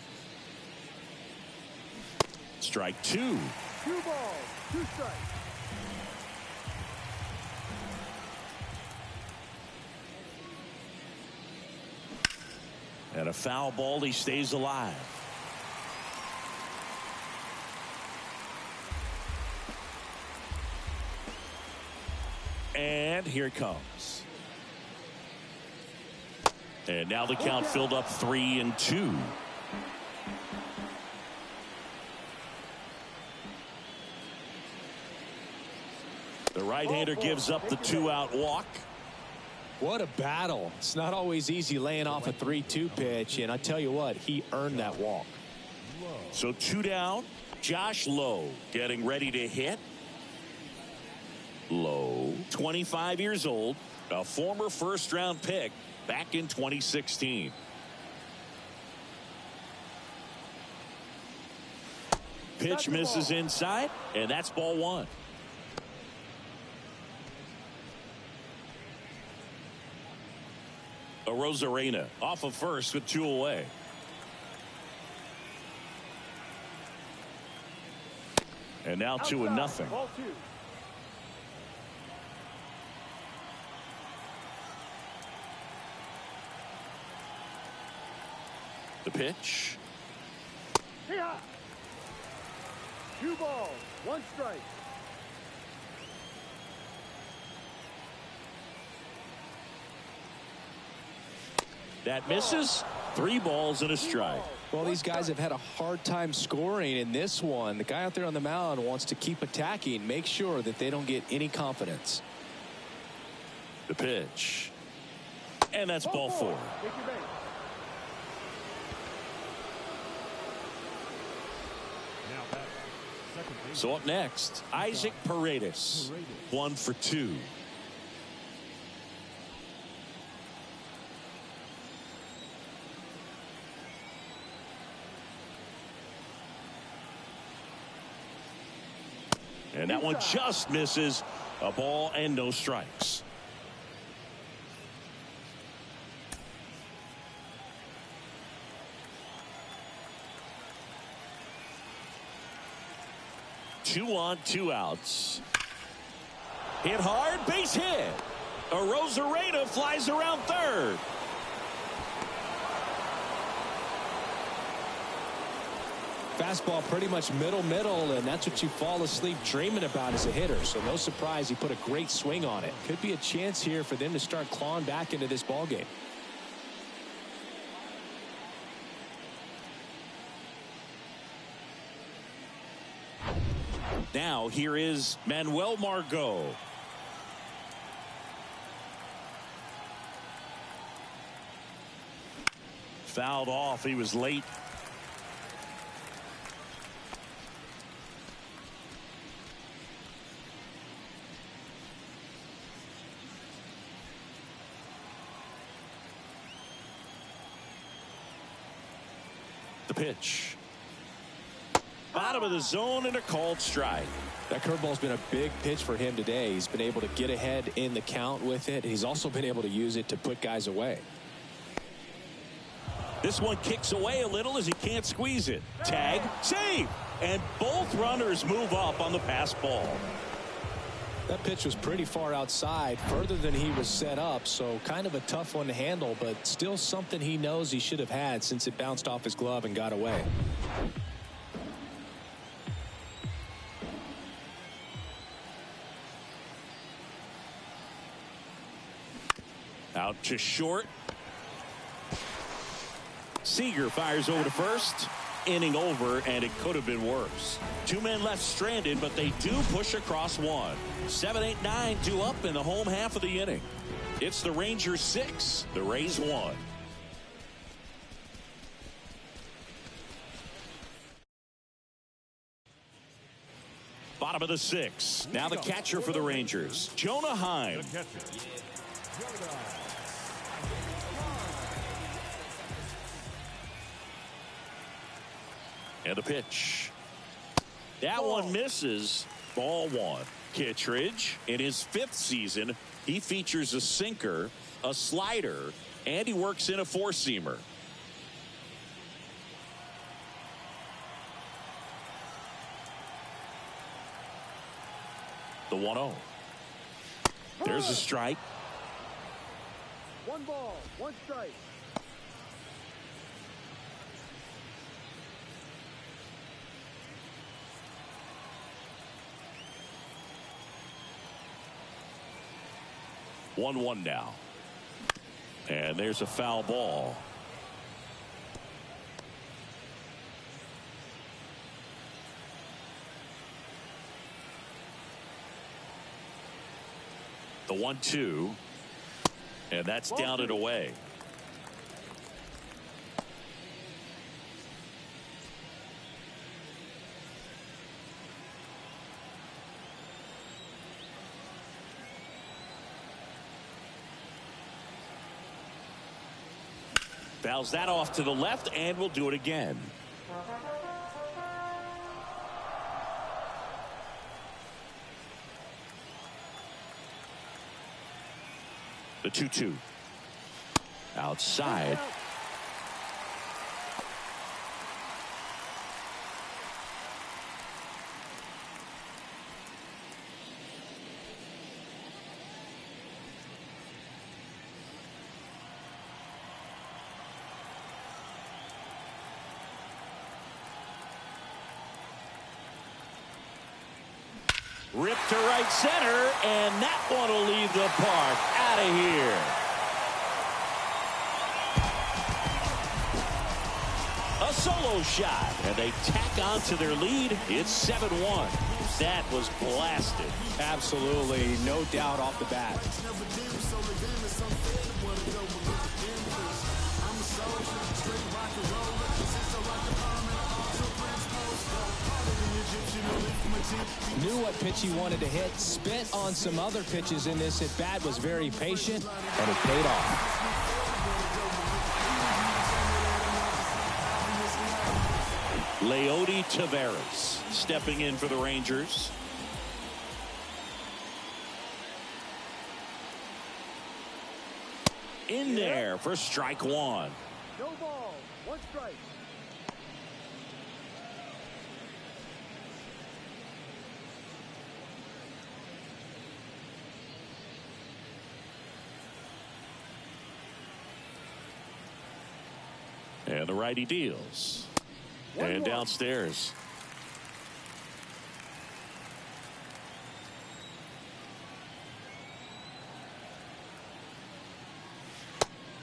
Strike 2. 2 balls, 2 strikes. And a foul ball, he stays alive. And here it comes. And now the count filled up 3-2. The right-hander gives up the 2-out walk. What a battle. It's not always easy laying off a 3-2 pitch, and I tell you what, he earned that walk. So 2 down. Josh Lowe getting ready to hit. Lowe, 25 years old, a former first-round pick back in 2016. Pitch misses inside, and that's ball 1. Rosarena off of first with 2 away. And now 2-0. Ball 2. The pitch. 2 balls, 1 strike. That misses. 3 balls and a strike. Well, these guys have had a hard time scoring in this one. The guy out there on the mound wants to keep attacking, make sure that they don't get any confidence. The pitch. And that's ball 4. Take your base. Now back. Second base. So up next, Isaac Paredes. 1 for 2. And that one just misses. A ball and no strikes. Two on, 2 outs. Hit hard, base hit. Rosarena flies around third. Fastball pretty much middle, and that's what you fall asleep dreaming about as a hitter. So no surprise he put a great swing on it. Could be a chance here for them to start clawing back into this ball game. Now here is Manuel Margot. Fouled off. He was late. The pitch. Bottom of the zone and a called strike. That curveball's been a big pitch for him today. He's been able to get ahead in the count with it. He's also been able to use it to put guys away. This one kicks away a little as he can't squeeze it. Tag, save, and both runners move up on the pass ball. That pitch was pretty far outside, further than he was set up, so kind of a tough one to handle, but still something he knows he should have had since it bounced off his glove and got away. Out to short. Seager fires over to first. Inning over, and it could have been worse. 2 men left stranded, but they do push across one. 7, 8, 9 due up in the home half of the inning. It's the Rangers 6, the Rays 1. Bottom of the 6. Now the catcher for the Rangers, Jonah Heim. And the pitch. That one misses. Ball 1. Kittredge, in his 5th season, he features a sinker, a slider, and he works in a 4-seamer. The 1-0. There's a strike. 1 ball, 1 strike. One now. And there's a foul ball. The 1-2. And that's down and away. Fouls that off to the left, and we'll do it again. The 2-2. Outside. Ripped to right center, and that one will leave the park. Out of here. A solo shot, and they tack on to their lead. It's 7-1. That was blasted. Absolutely, no doubt off the bat. Knew what pitch he wanted to hit, spent on some other pitches in this at bat, was very patient, and it paid off. Leody Taveras stepping in for the Rangers. In there for strike 1. No ball, 1 strike. And the righty deals. And downstairs.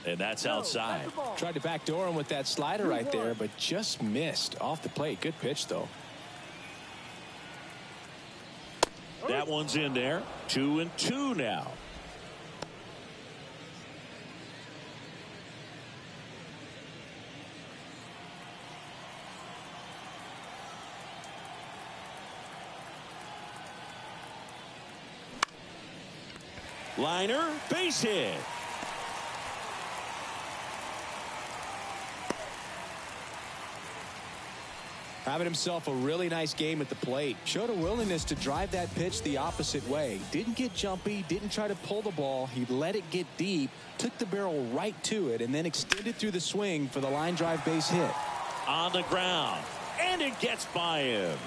And that's outside. Tried to backdoor him with that slider right there, but just missed off the plate. Good pitch, though. That one's in there. 2-2 now. Liner, base hit. Having himself a really nice game at the plate. Showed a willingness to drive that pitch the opposite way. Didn't get jumpy, didn't try to pull the ball. He let it get deep, took the barrel right to it, and then extended through the swing for the line drive base hit. On the ground, and it gets by him.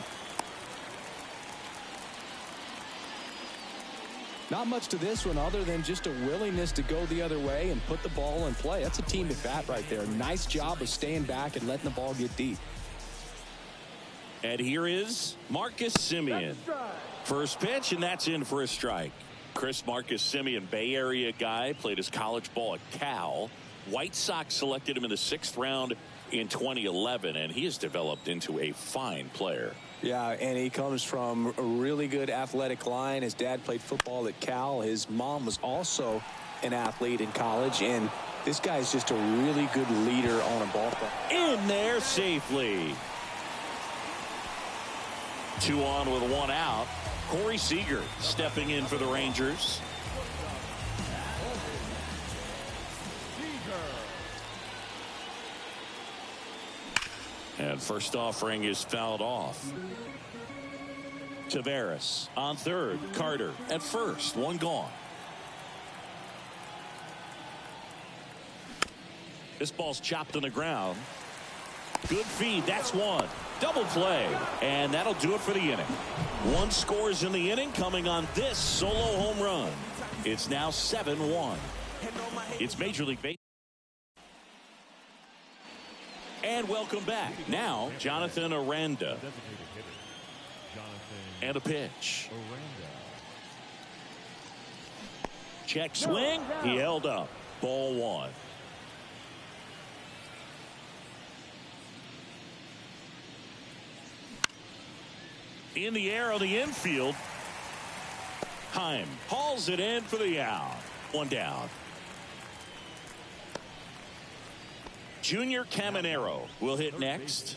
Not much to this one other than just a willingness to go the other way and put the ball in play. That's a team at bat right there. Nice job of staying back and letting the ball get deep. And here is Marcus Semien. First pitch, and that's in for a strike. Chris Marcus Simeon, Bay Area guy, played his college ball at Cal. White Sox selected him in the 6th round in 2011, and he has developed into a fine player. Yeah, and he comes from a really good athletic line. His dad played football at Cal. His mom was also an athlete in college, and this guy's just a really good leader on a ball club. In there safely. 2 on with 1 out. Corey Seager stepping in for the Rangers. And first offering is fouled off. Taveras on third. Carter at first. 1 gone. This ball's chopped on the ground. Good feed. That's 1. Double play. And that'll do it for the inning. 1 scores in the inning coming on this solo home run. It's now 7-1. It's Major League Baseball. And welcome back. Now, Jonathan Aranda. And a pitch. Check swing. He held up. Ball 1. In the air on the infield. Heim hauls it in for the out. 1 down. Junior Caminero will hit next.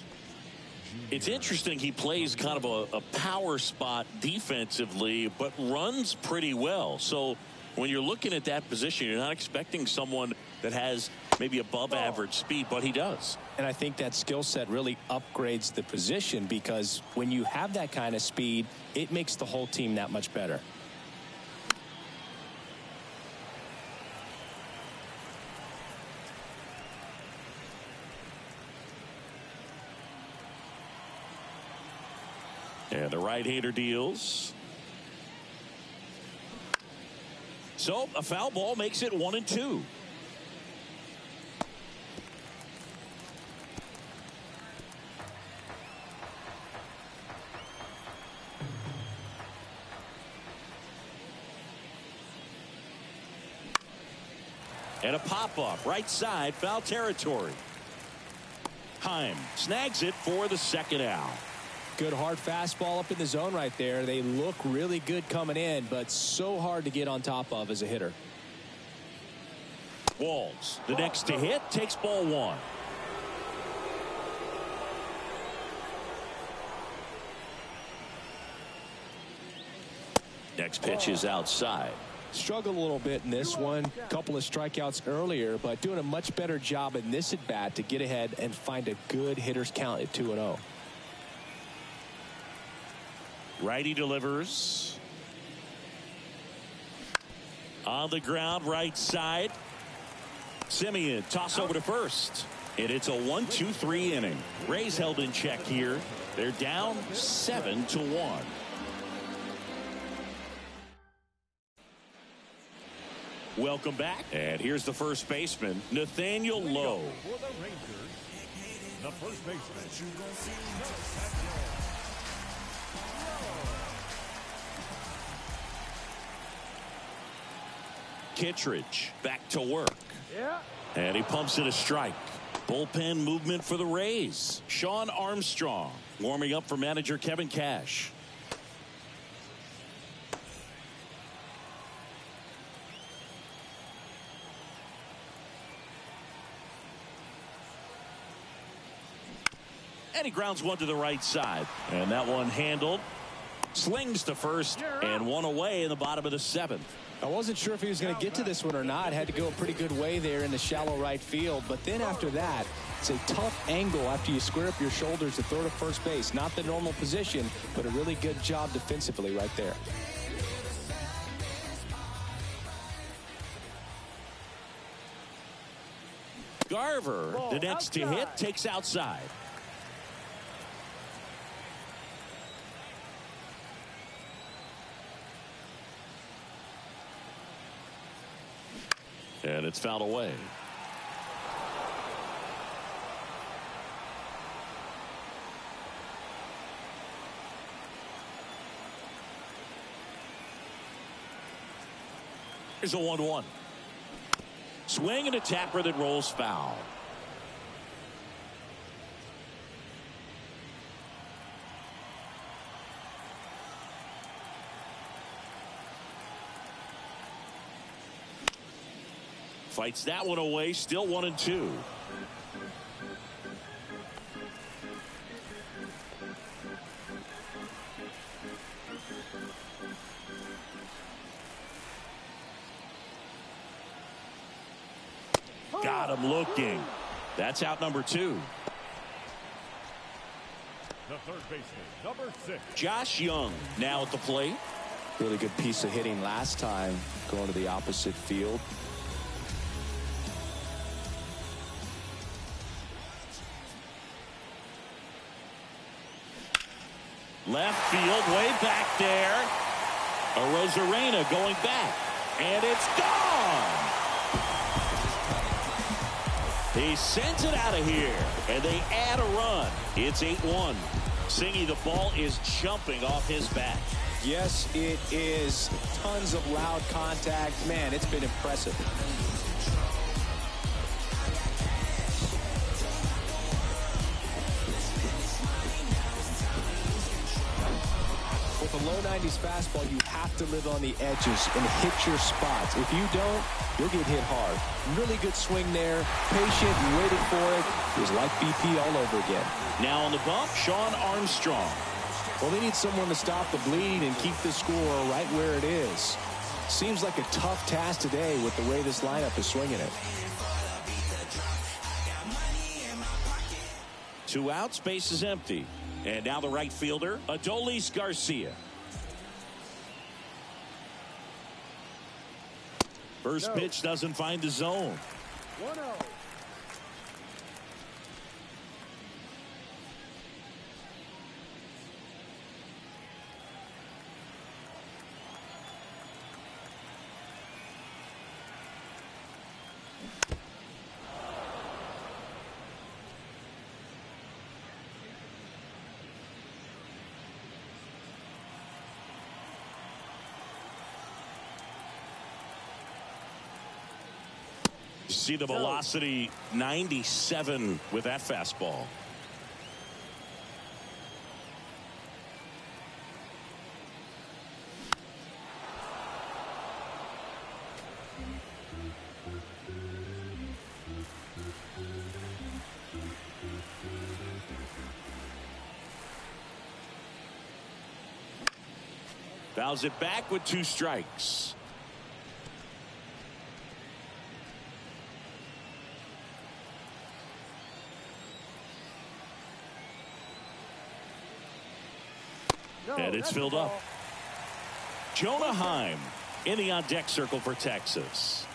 It's interesting, he plays kind of a power spot defensively, but runs pretty well. So when you're looking at that position, you're not expecting someone that has maybe above average speed, but he does. And I think that skill set really upgrades the position, because when you have that kind of speed, it makes the whole team that much better. And the right-hander deals. So a foul ball makes it 1-2. And a pop-up right side, foul territory. Heim snags it for the 2nd out. Good hard fastball up in the zone right there. They look really good coming in, but so hard to get on top of as a hitter. Walls, the next to hit, takes ball 1. Next pitch is outside. Struggled a little bit in this one. Couple of strikeouts earlier, but doing a much better job in this at bat to get ahead and find a good hitter's count at 2-0. Righty delivers. On the ground, right side. Simeon, toss over to first. And it's a 1-2-3 inning. Rays held in check here. They're down 7-1. Welcome back. And here's the first baseman, Nathaniel Lowe. For the Rangers, the first baseman, Kittredge back to work. And he pumps it a strike. Bullpen movement for the Rays. Sean Armstrong warming up for manager Kevin Cash. And he grounds 1 to the right side. And that one handled. Slings to first and 1 away in the bottom of the 7th. I wasn't sure if he was going to get to this one or not. Had to go a pretty good way there in the shallow right field. But then after that, it's a tough angle after you square up your shoulders to throw to first base. Not the normal position, but a really good job defensively right there. Garver, the next to hit, takes outside. And it's fouled away. Here's a 1-1. Swing and a tapper that rolls foul. Fights that one away. Still 1-2. Got him looking. That's out number 2. The third baseman, number 6. Josh Young now at the plate. Really good piece of hitting last time, going to the opposite field. Left field, way back there. Arozarena going back, and it's gone. He sends it out of here, and they add a run. It's 8-1. Singy, the ball is jumping off his bat. Yes, it is. Tons of loud contact. Man, it's been impressive. With a low 90s fastball, you have to live on the edges and hit your spots. If you don't, you'll get hit hard. Really good swing there. Patient, waited for it. It was like BP all over again. Now on the bump, Sean Armstrong. Well, they need someone to stop the bleed and keep the score right where it is. Seems like a tough task today with the way this lineup is swinging it. 2 outs, base is empty. And now the right fielder, Adolis Garcia. First pitch doesn't find the zone. 1-0. See the velocity, 97 with that fastball. Fouls it back with 2 strikes. And it's filled up. Jonah Heim in the on-deck circle for Texas.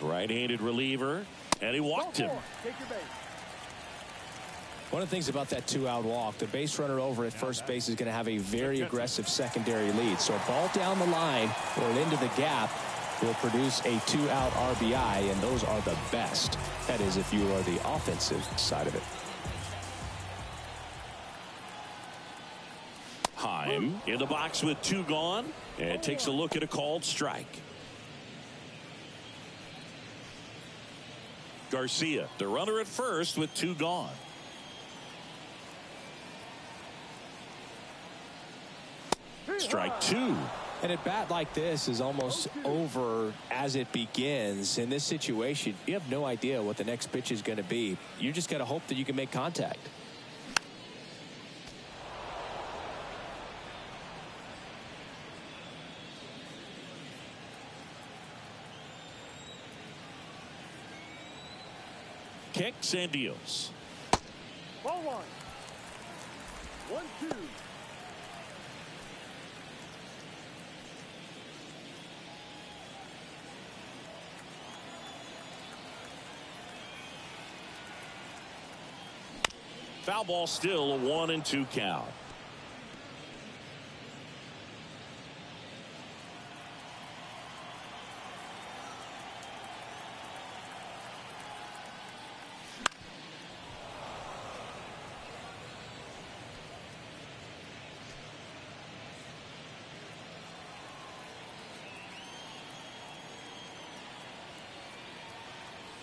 Right-handed reliever, and he walked him. Take your base. One of the things about that 2-out walk, the base runner over at first base is going to have a very aggressive secondary lead. So a ball down the line or into the gap will produce a 2-out RBI, and those are the best. That is, if you are the offensive side of it. Heim in the box with 2 gone, and takes a look at a called strike. Garcia, the runner at first with 2 gone. Strike 2. And at bat like this is almost over as it begins. In this situation, you have no idea what the next pitch is going to be. You just got to hope that you can make contact. Kicks and deals. Ball 1. 1-2. Foul ball, still a 1-2 count.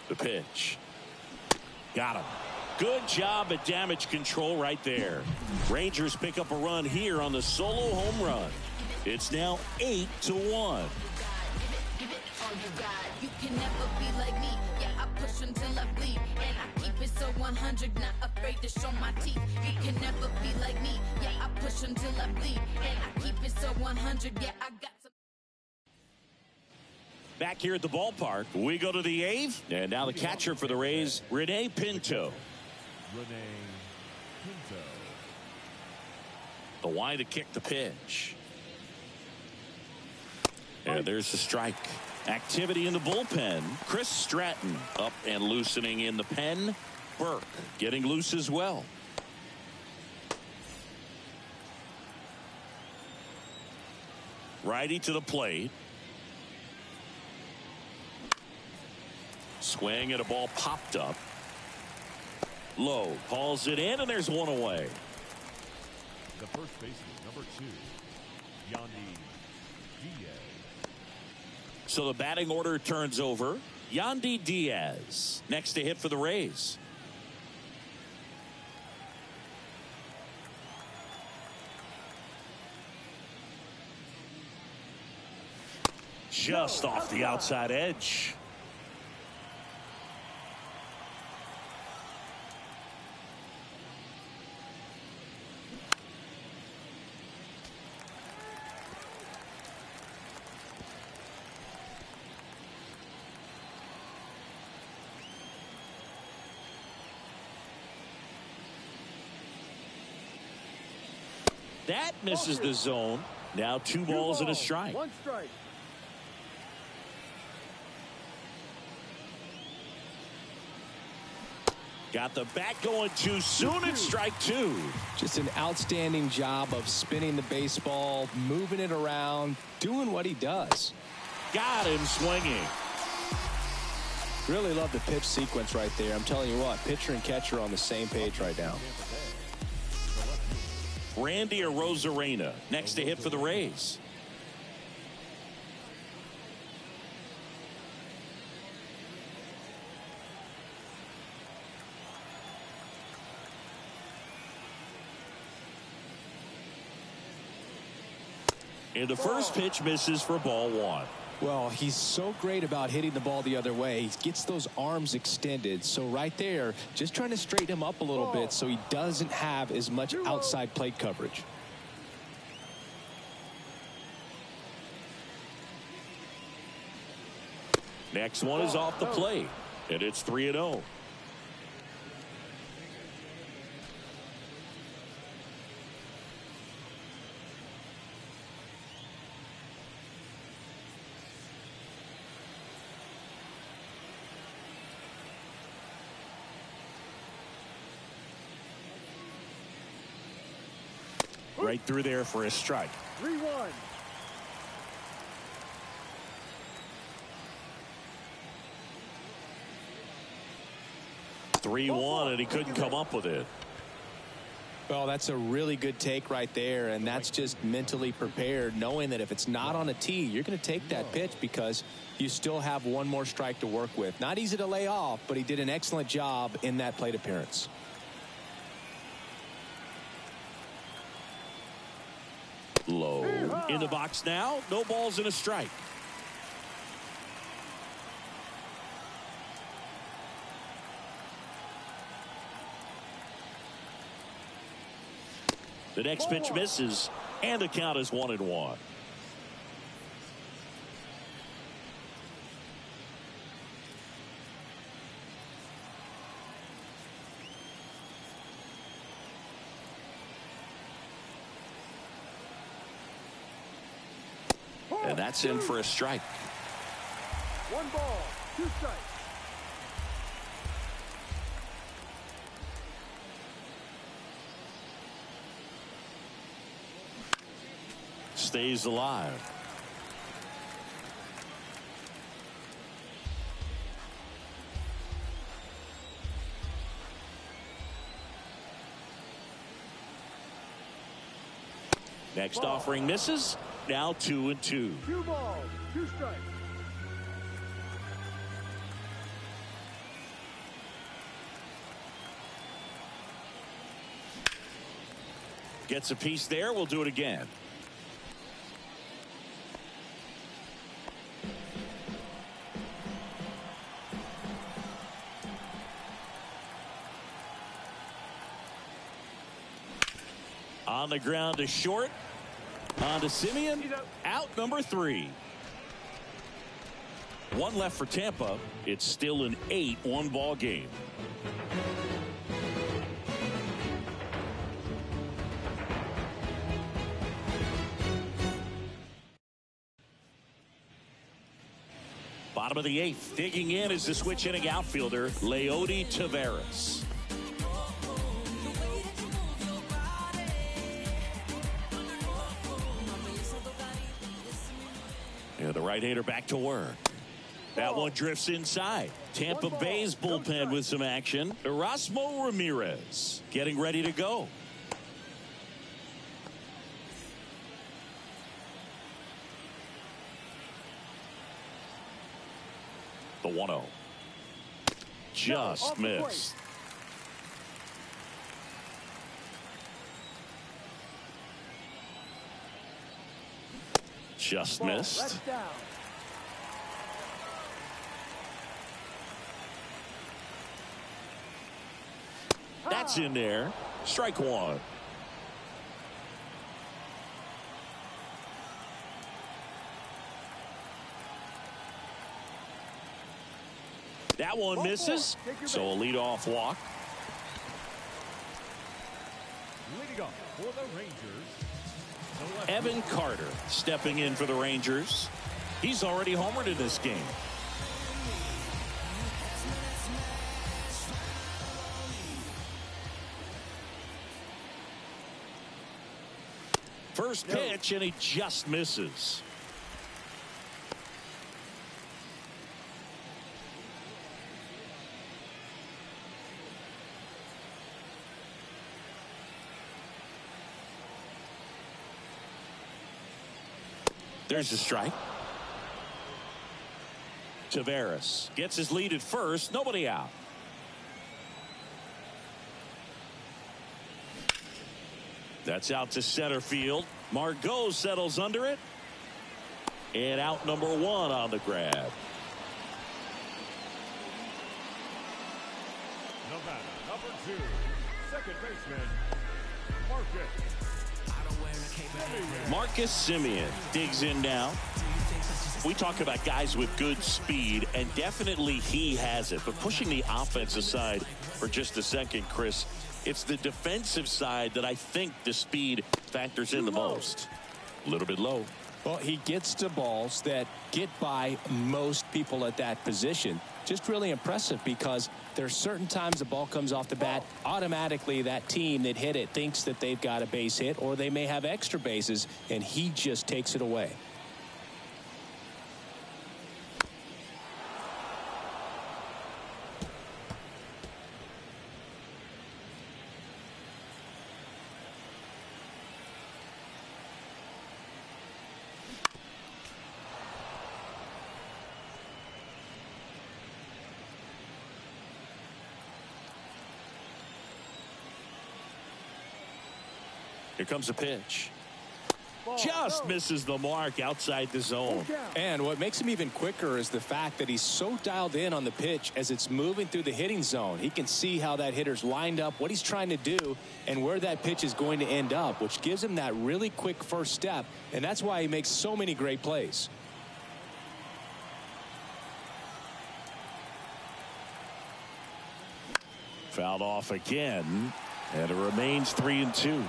The pitch. Got him. Good job at damage control right there. Rangers pick up a run here on the solo home run. It's now 8-1. You can never be like me. Yeah, I push until I bleed. And I keep it so 100, not afraid to show my teeth. You can never be like me. Yeah, I push until I bleed. And I keep it so 100. Yeah, I got some. Back here at the ballpark, we go to the eighth. And now the catcher for the Rays, Rene Pinto. Rene Pinto. The wide to kick the pitch. And there's the strike. Activity in the bullpen. Chris Stratton up and loosening in the pen. Burke getting loose as well. Righty to the plate. Swing and a ball popped up. Low calls it in, and there's one away. The first baseman, number 2, Yandy Diaz. So the batting order turns over. Yandy Diaz next to hit for the Rays. Just off the outside edge. That misses the zone. Now 2 balls and a strike. 1 strike. Got the bat going too soon. It's strike 2. Just an outstanding job of spinning the baseball, moving it around, doing what he does. Got him swinging. Really love the pitch sequence right there. I'm telling you what, pitcher and catcher are on the same page right now. Randy Arozarena next to hit for the Rays. And the first pitch misses for ball 1. Well, he's so great about hitting the ball the other way. He gets those arms extended. So right there, just trying to straighten him up a little bit so he doesn't have as much outside plate coverage. Next one is off the plate, and it's 3-0. Right through there for a strike. 3-1. And he couldn't come up with it. Well, that's a really good take right there, and that's just mentally prepared, knowing that if it's not on a tee, you're going to take that pitch because you still have one more strike to work with. Not easy to lay off, but he did an excellent job in that plate appearance. Low in the box now. No balls and a strike. The next pitch misses, and the count is 1-1. And that's in for a strike. 1 ball, 2 strikes. Stays alive. Next offering misses. Now 2-2. 2 balls, 2 strikes. Gets a piece there. We'll do it again. On the ground to short. On to Simeon. Out number 3. One left for Tampa. It's still an 8-1 ball game. Bottom of the 8th. Digging in is the switch hitting outfielder, Leody Taveras. And the right-hander back to work. That one drifts inside. Tampa Bay's bullpen with some action. Erasmo Ramirez getting ready to go. The 1-0. Just missed. Just missed. That's in there. Strike 1. That one misses. So a leadoff walk. Leading off for the Rangers, Evan Carter stepping in for the Rangers. He's already homered in this game. First pitch, and he just misses. There's the strike. Taveras gets his lead at first. Nobody out. That's out to center field. Margot settles under it. And out number 1 on the grab. Nevada, number 2, second baseman, Marcus Simeon digs in now. We talk about guys with good speed, and definitely he has it. But pushing the offense aside for just a second, Chris, it's the defensive side that I think the speed factors in the most. A little bit low. Well, he gets to balls that get by most people at that position. Just really impressive because there's certain times the ball comes off the bat, automatically that team that hit it thinks that they've got a base hit, or they may have extra bases, and he just takes it away. Here comes a pitch. Just misses the mark outside the zone. And what makes him even quicker is the fact that he's so dialed in on the pitch as it's moving through the hitting zone. He can see how that hitter's lined up, what he's trying to do, and where that pitch is going to end up, which gives him that really quick first step. And that's why he makes so many great plays. Fouled off again, and it remains 3-2.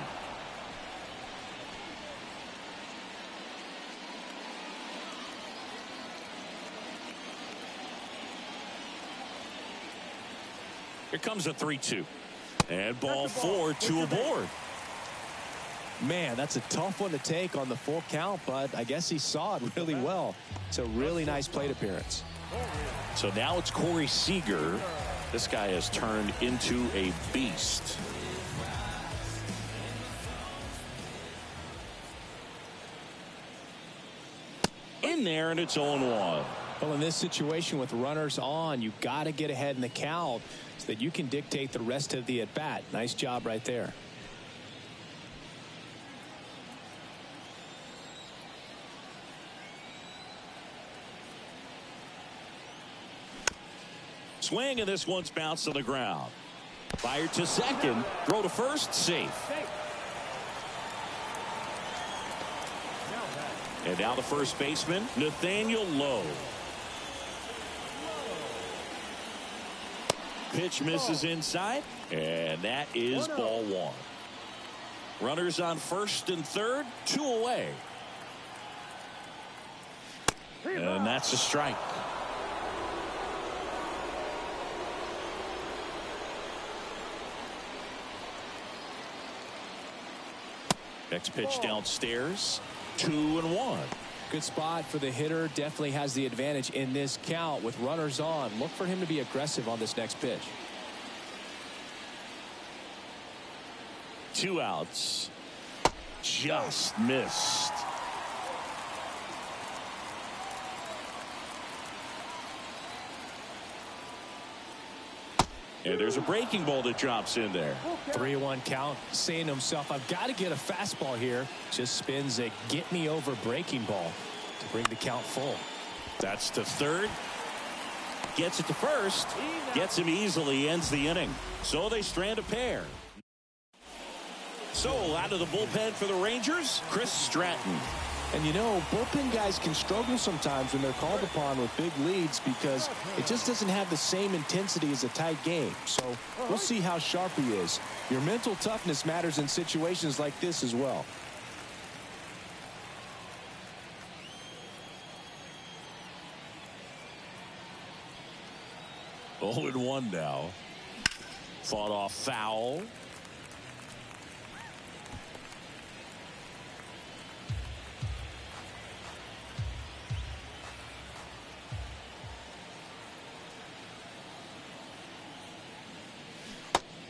Here comes a 3-2. And ball 4, 2 aboard. Man, that's a tough one to take on the full count, but I guess he saw it really well. It's a really nice plate appearance. So now it's Corey Seager. This guy has turned into a beast. In there, and it's 0-1. Well, in this situation with runners on, you've got to get ahead in the count so that you can dictate the rest of the at-bat. Nice job right there. swing, and this one's bounced on the ground. Fired to second. Throw to first. Safe. And now the first baseman, Nathaniel Lowe. Pitch misses inside, and that is ball one. Runners on first and third, 2 away. And that's a strike. Next pitch downstairs, 2-1. Good spot for the hitter. Definitely has the advantage in this count with runners on. Look for him to be aggressive on this next pitch. 2 outs. Just missed. And there's a breaking ball that drops in there. 3-1 count, saying to himself, I've got to get a fastball here. Just spins a get me over breaking ball to bring the count full. That's to third. Gets it to first. Gets him easily. Ends the inning. So they strand a pair. So out of the bullpen for the Rangers, Chris Stratton. And you know, bullpen guys can struggle sometimes when they're called upon with big leads because it just doesn't have the same intensity as a tight game. So we'll see how sharp he is. Your mental toughness matters in situations like this as well. Oh, and 1 now. Fought off foul.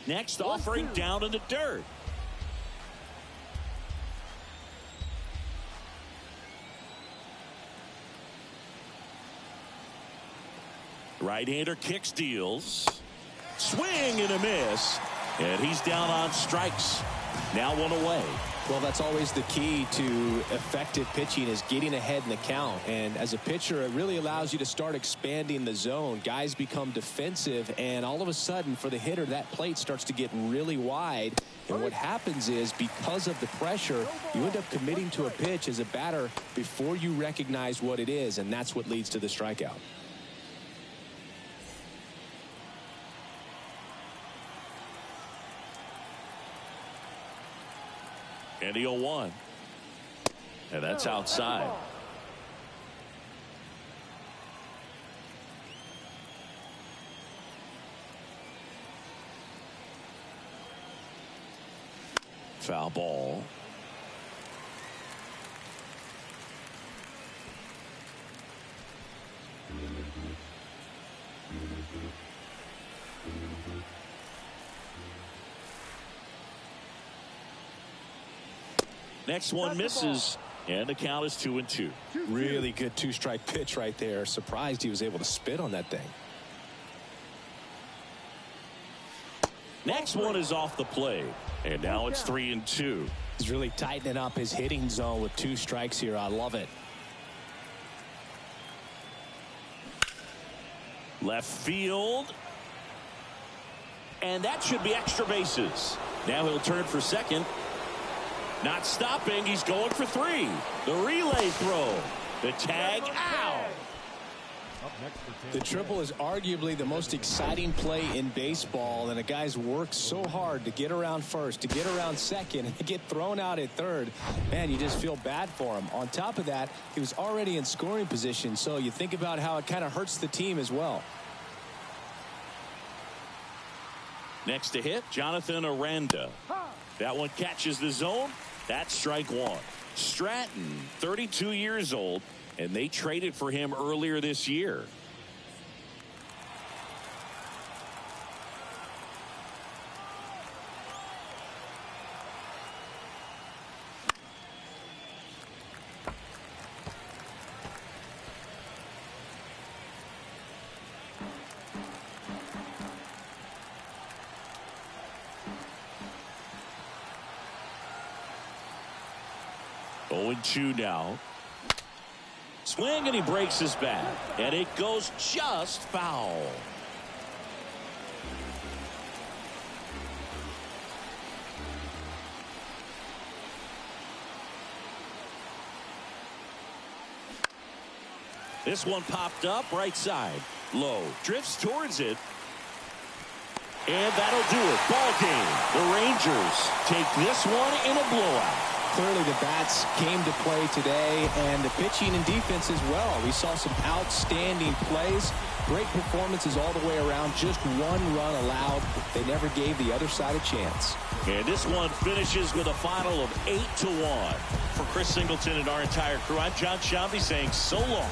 Next offering down in the dirt. Right-hander kicks, deals. Swing and a miss. And he's down on strikes. Now 1 away. Well, that's always the key to effective pitching is getting ahead in the count. And as a pitcher, it really allows you to start expanding the zone. Guys become defensive, and all of a sudden, for the hitter, that plate starts to get really wide. And what happens is, because of the pressure, you end up committing to a pitch as a batter before you recognize what it is, and that's what leads to the strikeout. And the 0-1. And that's outside. Foul ball. Next one misses, and the count is 2-2. Really good 2-strike pitch right there. Surprised he was able to spit on that thing. Next one is off the plate, and now it's 3-2. He's really tightening up his hitting zone with 2 strikes here. I love it. Left field. And that should be extra bases. Now he'll turn for second. Not stopping. He's going for 3. The relay throw. The tag out. The triple is arguably the most exciting play in baseball, and the guys work so hard to get around first, to get around second, and to get thrown out at third. Man, you just feel bad for him. On top of that, he was already in scoring position, so you think about how it kind of hurts the team as well. Next to hit, Jonathan Aranda. That one catches the zone. That's strike 1. Stratton, 32 years old, and they traded for him earlier this year. Oh, 0-2 now. Swing, and he breaks his bat. And it goes just foul. This one popped up right side. Low. Drifts towards it. And that'll do it. Ball game. The Rangers take this one in a blowout. Clearly the bats came to play today, and the pitching and defense as well. We saw some outstanding plays. Great performances all the way around. Just one run allowed. They never gave the other side a chance. And this one finishes with a final of 8-1. For Chris Singleton and our entire crew, I'm John Shambi saying so long.